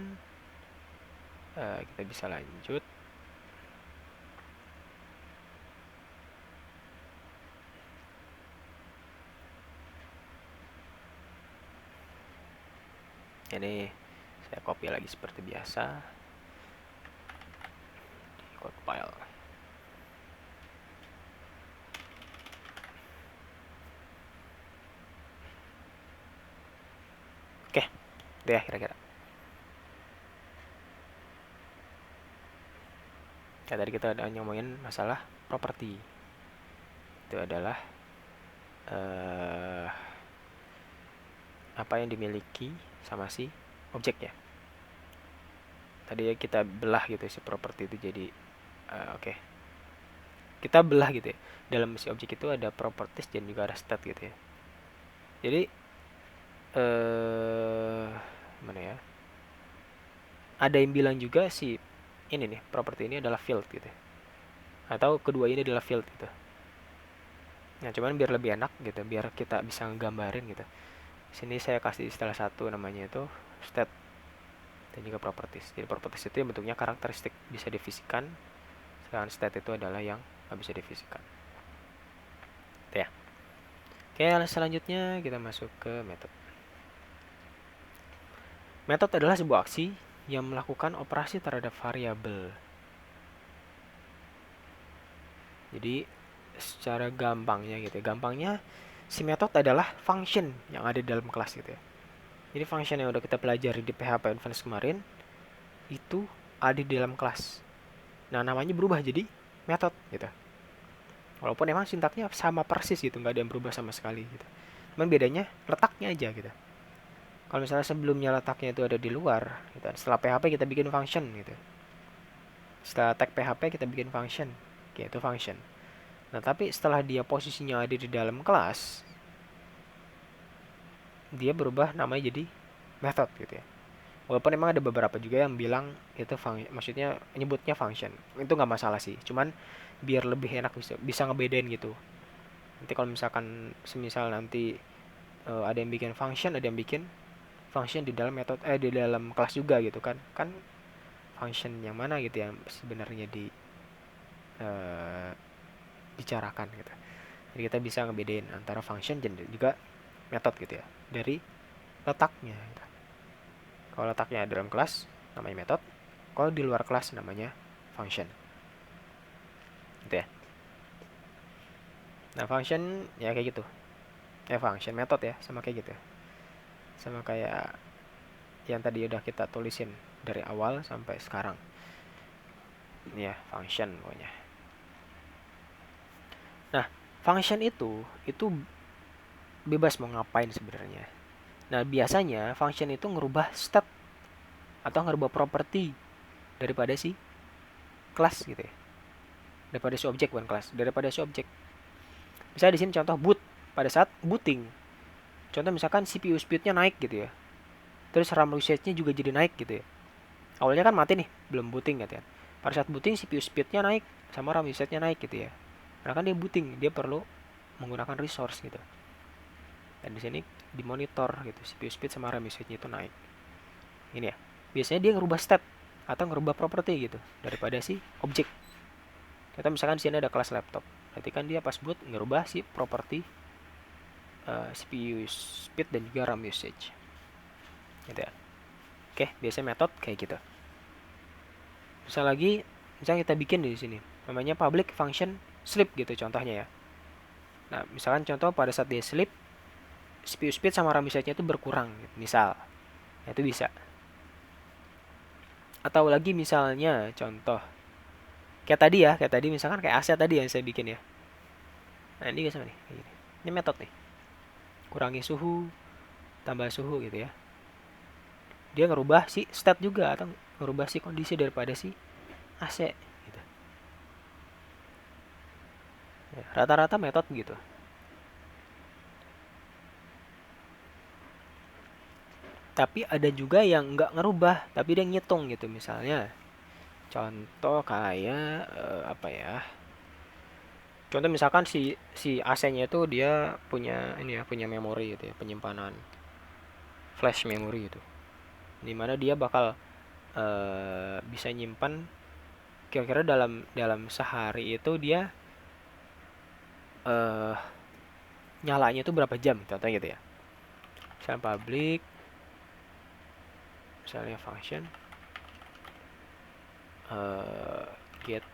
kita bisa lanjut. Ini saya copy lagi seperti biasa di code file. Oke, itu ya kira-kira. Ya tadi kita ada ngomongin masalah properti. Itu adalah apa yang dimiliki sama si objeknya. Tadi ya kita belah gitu si properti itu jadi oke. Kita belah gitu ya. Dalam si objek itu ada properties dan juga ada state gitu ya. Jadi mana ya? Ada yang bilang juga si ini nih properti ini adalah field gitu ya. Atau kedua ini adalah field gitu. Nah, cuman biar lebih enak gitu, biar kita bisa nggambarin gitu. Sini saya kasih istilah satu namanya itu state dan juga properties. Jadi properties itu yang bentuknya karakteristik bisa difisikan, sedangkan state itu adalah yang nggak bisa difisikan. Itu ya. Oke, selanjutnya kita masuk ke method. Method adalah sebuah aksi yang melakukan operasi terhadap variabel. Jadi secara gampangnya gitu ya, gampangnya si method adalah function yang ada di dalam kelas gitu ya. Jadi function yang udah kita pelajari di PHP Advanced kemarin itu ada di dalam kelas. Nah, namanya berubah jadi method gitu. Walaupun emang sintaknya sama persis gitu, nggak ada yang berubah sama sekali gitu. Cuman bedanya letaknya aja gitu. Kalau misalnya sebelumnya letaknya itu ada di luar, gitu. Setelah PHP kita bikin function gitu. Setelah tag PHP kita bikin function, gitu function. Nah, tapi setelah dia posisinya ada di dalam kelas, dia berubah namanya jadi method gitu ya. Walaupun emang ada beberapa juga yang bilang itu maksudnya nyebutnya function. Itu nggak masalah sih. Cuman biar lebih enak bisa ngebedain gitu. Nanti kalau misalkan semisal nanti ada yang bikin function, ada yang bikin function di dalam metode di dalam kelas juga gitu kan. Kan function yang mana gitu yang sebenarnya eh, bicarakan gitu. Jadi kita bisa ngebedain antara function dan juga metode gitu ya dari letaknya gitu. Kalau letaknya dalam kelas namanya method, kalau di luar kelas namanya function. Gitu ya. Nah, function ya kayak gitu. Function method ya, sama kayak gitu ya. Sama kayak yang tadi udah kita tulisin dari awal sampai sekarang. Ini ya, function pokoknya. Nah, function itu bebas mau ngapain sebenarnya. Nah, biasanya function itu ngerubah state atau ngerubah properti daripada si kelas gitu ya. Daripada si objek bukan kelas, daripada si objek. Misalnya di sini contoh boot pada saat booting. Contoh misalkan CPU speednya naik gitu ya. Terus RAM usage-nya juga jadi naik gitu ya. Awalnya kan mati nih, belum booting gitu ya. Pada saat booting CPU speednya naik sama RAM usage-nya naik gitu ya. Karena kan dia booting, dia perlu menggunakan resource gitu. Dan di sini dimonitor gitu, CPU speed sama RAM usage-nya itu naik. Ini ya. Biasanya dia ngerubah state atau ngerubah property gitu daripada si objek. Kita misalkan di sini ada kelas laptop. Berarti kan dia pas boot ngerubah si property CPU speed dan juga RAM usage. Gitu ya. Oke, biasanya metode kayak gitu. Bisa lagi, misalnya kita bikin di sini, namanya public function sleep gitu contohnya ya. Nah, misalkan contoh pada saat dia sleep, CPU speed sama RAM usage-nya itu berkurang gitu, misal. Nah, itu bisa. Atau lagi misalnya contoh kayak tadi misalkan kayak AC tadi yang saya bikin ya. Nah, ini sama nih. Ini metode nih. Kurangi suhu, tambah suhu gitu ya. Dia ngerubah si state juga atau ngerubah si kondisi daripada si AC gitu. Ya, rata-rata metode gitu. Tapi ada juga yang nggak ngerubah, tapi dia ngitung gitu misalnya. Contoh kayak apa ya? Contoh misalkan si AC-nya itu dia punya ini ya, punya memori gitu ya, penyimpanan flash memory gitu. Dimana dia bakal bisa nyimpan kira-kira dalam dalam sehari itu dia eh nyalanya itu berapa jam contohnya gitu ya. Misalnya public, misalnya function get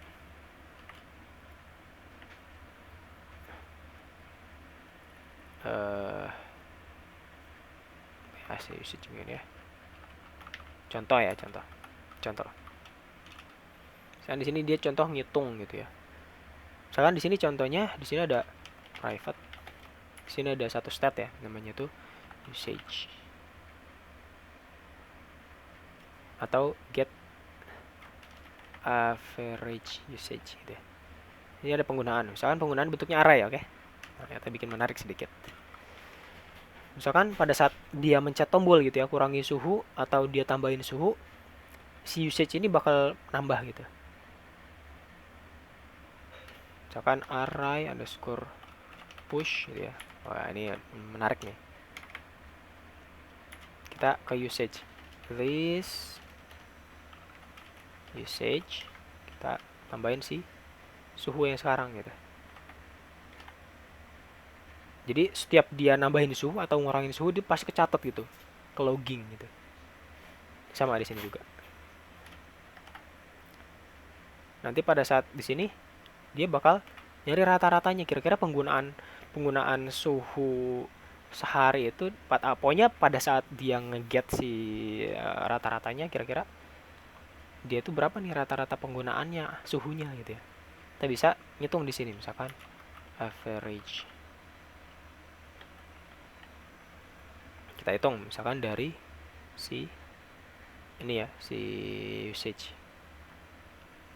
eh AC usage ya. Contoh ya, contoh. Contoh. Misalnya di sini dia contoh ngitung gitu ya. Misalkan di sini contohnya di sini ada private. Di sini ada satu stat ya, namanya tuh usage. Atau get average usage gitu ya. Ini ada penggunaan. Misalkan penggunaan bentuknya array, oke. Nah, kita bikin menarik sedikit. Misalkan pada saat dia mencet tombol gitu ya, kurangi suhu atau dia tambahin suhu, si usage ini bakal nambah gitu. Misalkan array underscore push gitu ya. Wah, ini menarik nih. Kita ke usage. This usage kita tambahin si suhu yang sekarang gitu. Jadi setiap dia nambahin suhu atau ngurangin suhu dia pasti kecatat gitu, ke logging gitu. Sama di sini juga. Nanti pada saat di sini dia bakal nyari rata-ratanya kira-kira penggunaan penggunaan suhu sehari itu pokoknya pada saat dia ngeget si rata-ratanya kira-kira dia itu berapa nih rata-rata penggunaannya suhunya gitu ya. Kita bisa ngitung di sini misalkan average. Kita hitung misalkan dari si ini ya, si usage.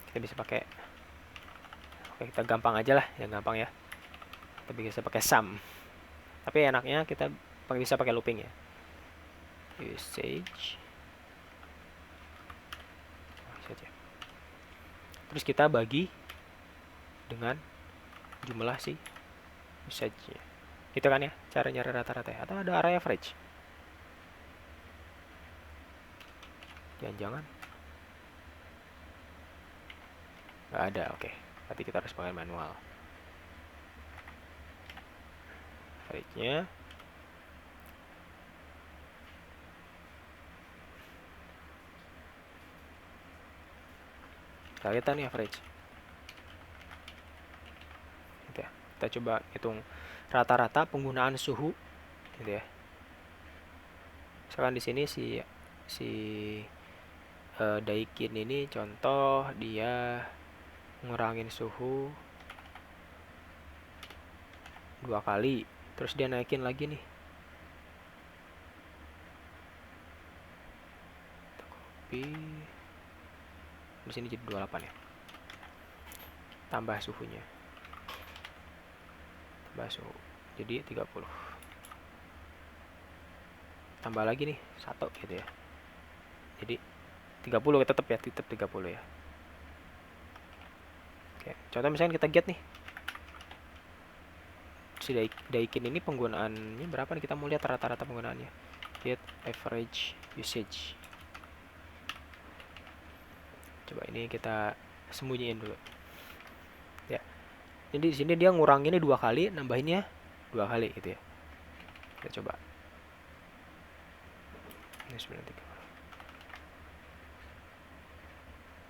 Kita bisa pakai oke, kita gampang aja lah, yang gampang ya. Kita bisa pakai sum. Tapi enaknya kita bisa pakai looping ya. Usage. Terus kita bagi dengan jumlah si usage-nya. Gitu kan ya, cara nyari rata-rata ya. Atau ada array average. Jangan-jangan nggak ada, oke. Berarti kita harus pakai manual. Average-nya kita lihat nih average. Gitu ya. Kita coba hitung rata-rata penggunaan suhu gitu ya. Misalkan di sini si Daikin ini contoh dia ngurangin suhu 2 kali, terus dia naikin lagi nih. Kita copy. Di sini jadi 28 ya. Tambah suhunya. Tambah suhu. Jadi 30. Tambah lagi nih 1 gitu ya. Jadi 30 tetap ya, tetap 30 ya. Oke, contoh misalnya kita get nih. Si Daikin ini penggunaannya berapa nih? Kita mau lihat rata-rata penggunaannya. Get average usage. Coba ini kita sembunyiin dulu. Ya. Jadi di sini dia nguranginnya 2 kali, nambahinnya 2 kali gitu ya. Kita coba. Ini 93.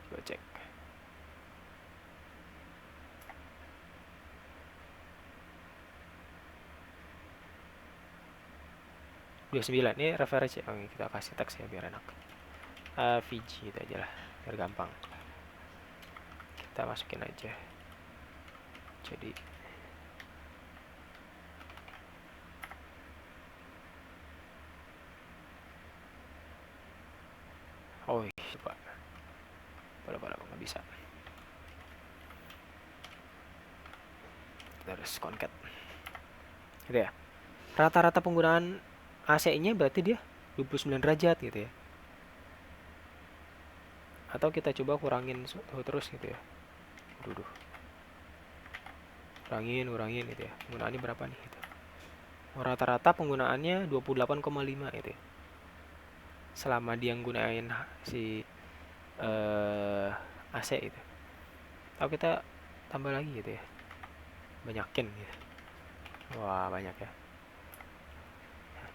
Coba cek. 29. Ini reference ya. Oh, kita kasih teks ya biar enak. VG itu aja lah, biar gampang. Kita masukin aja. Jadi oh coba boleh nggak bisa. Kita harus concat gitu ya. Rata-rata penggunaan AC-nya berarti dia 29 derajat gitu ya. Atau kita coba kurangin terus gitu ya. Duh. Kurangin gitu ya. Penggunaannya berapa nih gitu. Rata-rata penggunaannya 28,5 gitu ya. Selama dia gunain si AC itu. Atau kita tambah lagi gitu ya. Banyakin gitu. Wah, banyak ya.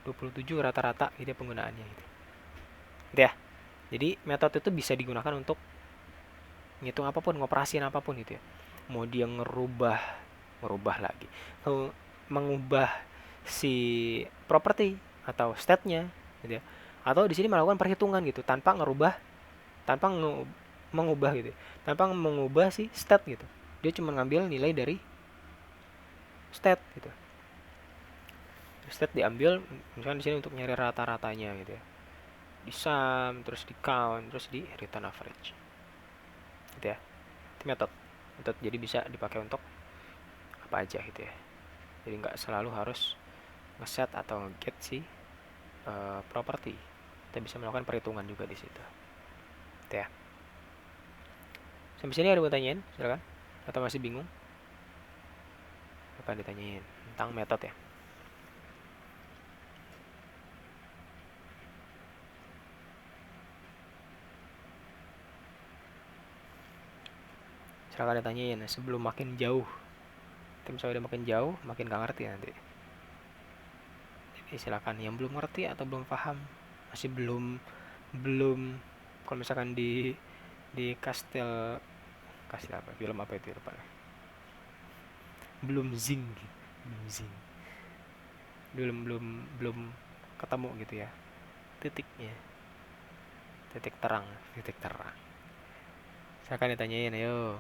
27 rata-rata gitu ya penggunaannya gitu. Gitu ya. Jadi metode itu bisa digunakan untuk ngitung apapun, ngoperasiin apapun gitu ya. Mau dia ngerubah lagi, mengubah si properti atau state-nya gitu ya. Atau di sini melakukan perhitungan gitu tanpa mengubah gitu ya. Tanpa mengubah si state gitu. Dia cuma ngambil nilai dari state gitu. State diambil misalkan di sini untuk nyari rata-ratanya gitu ya. Di sum, terus di count, terus di return average. Gitu ya. Itu metode jadi bisa dipakai untuk apa aja gitu ya. Jadi nggak selalu harus ngeset atau get si property. Kita bisa melakukan perhitungan juga di situ. Gitu ya. Sampai sini ada mau tanyain? Silakan. Atau masih bingung? Apa ditanyain? Tentang metode ya. Silakan ditanyain sebelum makin jauh. Tim saya udah makin jauh, makin gak ngerti nanti. Jadi silakan yang belum ngerti atau belum paham, masih belum kalau misalkan di kastil apa film apa itu lupa, belum zing belum ketemu gitu ya titiknya, titik terang. Silakan ditanyain, ayo,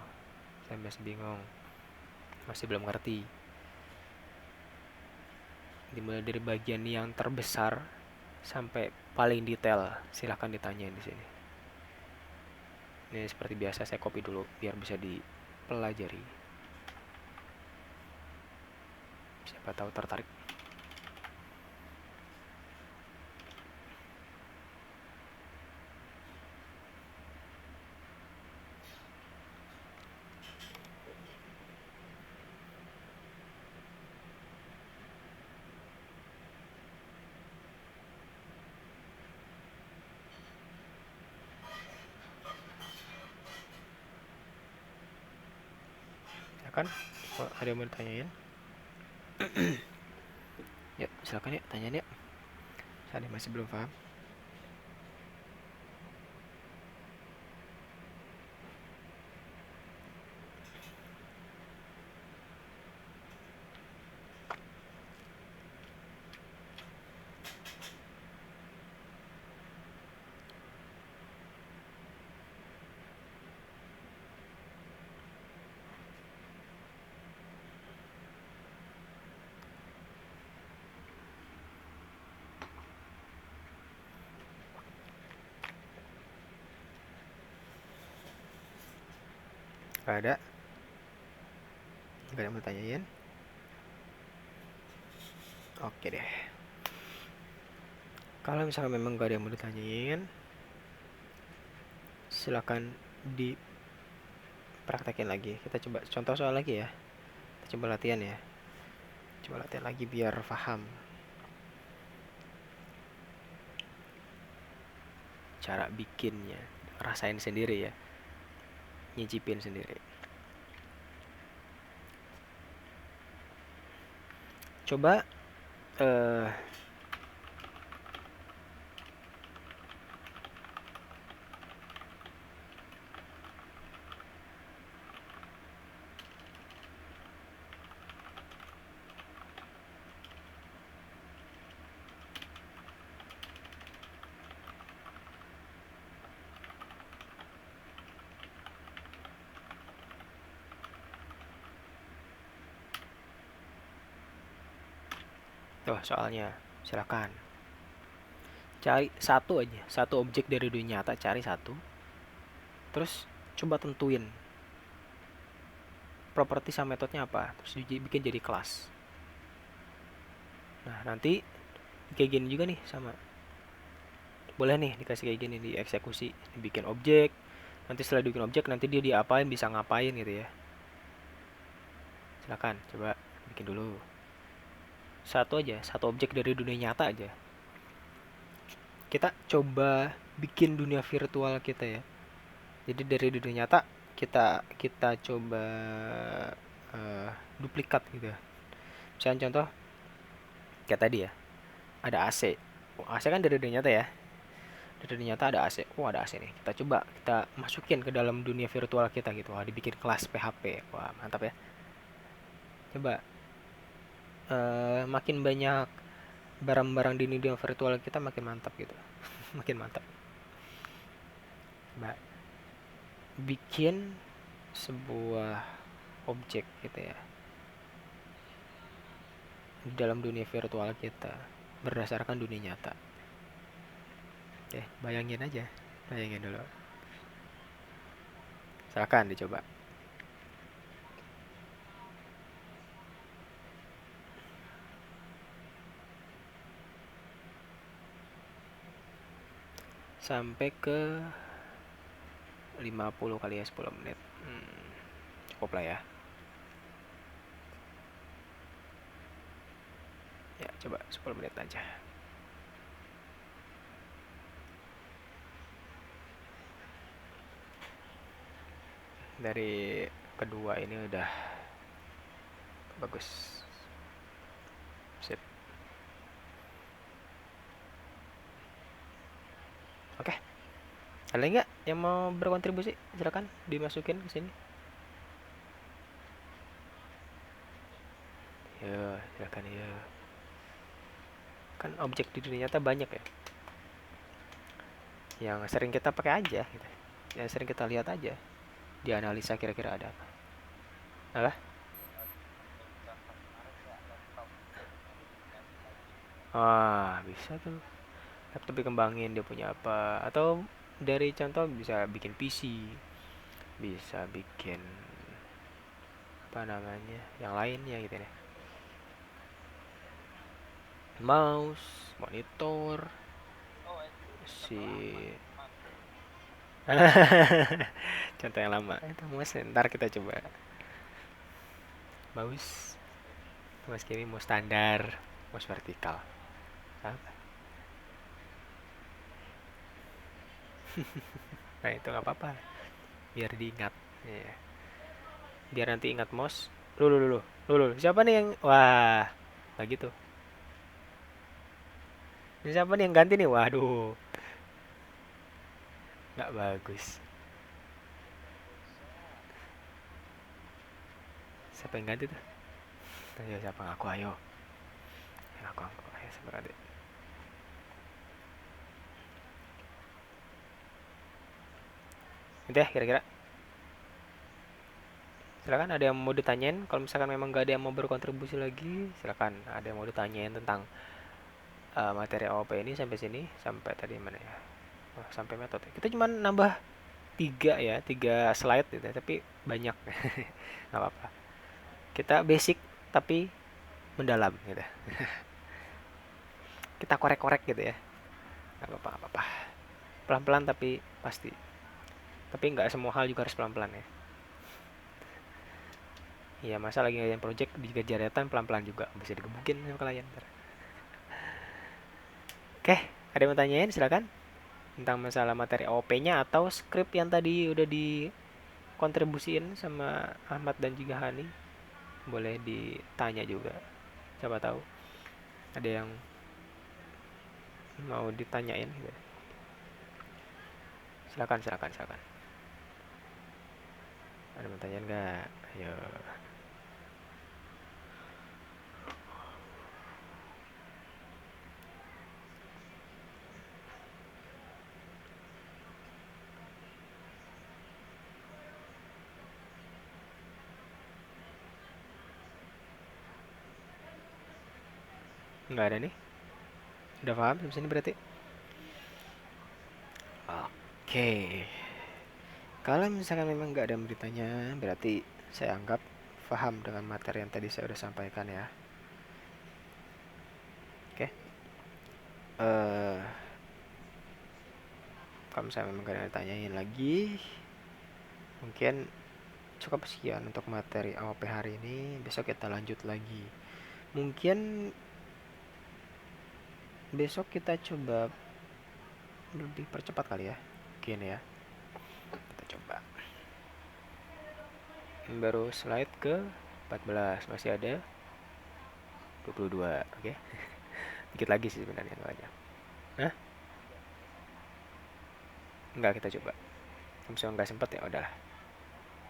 saya masih bingung, masih belum ngerti. Dimulai dari bagian yang terbesar sampai paling detail, silahkan ditanyain di sini. Ini seperti biasa saya copy dulu biar bisa dipelajari. Siapa tahu tertarik. Ya kan? Oh, ada yang mau ditanyain? Yuk, silakan ya, tanyain ya. Saya masih belum paham. Gak ada? Gak ada yang mau tanyain? Oke deh. Kalau misalnya memang gak ada yang mau ditanyain, silakan dipraktekin lagi. Kita coba contoh soal lagi ya. Kita coba latihan ya. Coba latihan lagi biar paham cara bikinnya. Rasain sendiri ya. Nyicipin sendiri. Coba Tuh soalnya, silakan. Cari satu aja, satu objek dari dunia nyata, cari satu. Terus coba tentuin properti sama metodenya apa. Terus bikin jadi kelas. Nah, nanti kayak gini juga nih sama. Boleh nih dikasih kayak gini, dieksekusi, dibikin objek. Nanti setelah dibikin objek, nanti dia diapain, bisa ngapain gitu ya. Silakan, coba bikin dulu. Satu aja, satu objek dari dunia nyata aja. Kita coba bikin dunia virtual kita ya. Jadi dari dunia nyata kita kita coba eh, duplikat gitu ya. Misalnya contoh kayak tadi ya, ada AC. Oh, AC kan dari dunia nyata ya. Dari dunia nyata ada AC. Oh, ada AC nih. Kita coba kita masukin ke dalam dunia virtual kita gitu. Wah, dibikin kelas PHP. Wah, mantap ya. Coba makin banyak barang-barang di dunia virtual kita makin mantap gitu. Makin mantap. Coba bikin sebuah objek gitu ya di dalam dunia virtual kita berdasarkan dunia nyata. Bayangin aja, bayangin dulu. Silakan dicoba. Sampai ke 50 kali ya 10 menit. Cukup lah ya. Ya, coba 10 menit aja. Dari kedua ini udah bagus. Sip. Oke. Ada lagi nggak yang mau berkontribusi? Silakan dimasukin ke sini. Ya, silakan ya. Kan objek di dunia nyata banyak ya. Yang sering kita pakai aja gitu. Yang sering kita lihat aja. Dianalisa kira-kira ada apa. Apa? Bisa tuh. Laptop dikembangin dia punya apa. Atau dari contoh bisa bikin PC. Bisa bikin apa namanya yang lainnya gitu deh, mouse, monitor, si contoh yang lama itu mouse. Ntar kita coba mouse, mouse kini mouse standar, mouse vertikal apa. Nah itu nggak apa-apa, biar diingat ya. Biar nanti ingat mouse. Lu siapa nih yang wah nggak gitu. Ini siapa nih yang ganti nih, waduh nggak bagus. Siapa yang ganti tuh? Ayo siapa ngaku, ayo ngaku ayo siapa ganti. Itu ya kira-kira. Silakan ada yang mau ditanyain. Kalau misalkan memang gak ada yang mau berkontribusi lagi, silakan ada yang mau ditanyain tentang materi AOP ini sampai sini, sampai tadi mana ya. Oh, sampai metode kita cuma nambah 3 slide gitu ya, tapi banyak. Nggak apa-apa, kita basic tapi mendalam gitu. Kita korek-korek gitu ya. Nggak apa-apa, pelan-pelan tapi pasti. Tapi nggak semua hal juga harus pelan-pelan ya. Iya, masa lagi ngadain project digajaretan pelan-pelan juga bisa digebukin sama klien ntar. Oke, ada yang mau tanyain silakan tentang masalah materi OP-nya atau skrip yang tadi udah dikontribusiin sama Ahmad dan juga Hani. Boleh ditanya juga, siapa tahu ada yang mau ditanyain gitu. Silakan. Ada yang mau tanyain nggak? Ayo. Nggak ada nih. Udah paham sampai sini berarti? Oke. Kalau misalkan memang nggak ada yang bertanya, berarti saya anggap paham dengan materi yang tadi saya udah sampaikan ya. Oke. Eh, kalau misalnya memang gak ada yang ditanyain lagi, mungkin cukup sekian untuk materi AOP hari ini. Besok kita lanjut lagi. Mungkin besok kita coba lebih percepat kali ya. Mungkin ya. Kita coba. Baru slide ke 14, masih ada 22, oke. Dikit lagi sih sebenarnya banyak. Hah? Enggak, kita coba. Kalau misalnya nggak sempet ya udahlah,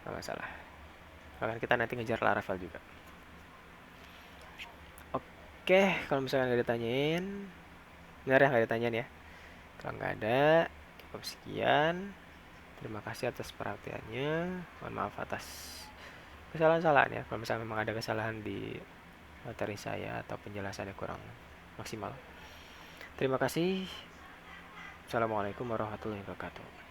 nggak masalah. Bahkan kita nanti ngejar Laravel juga. Oke, kalau misalnya nggak ditanyain, benar ya nggak ditanyain ya. Kalau nggak ada, cukup sekian. Terima kasih atas perhatiannya. Mohon maaf atas kesalahan-kesalahan ya. Kalau misalnya memang ada kesalahan di materi saya atau penjelasannya kurang maksimal. Terima kasih. Assalamualaikum warahmatullahi wabarakatuh.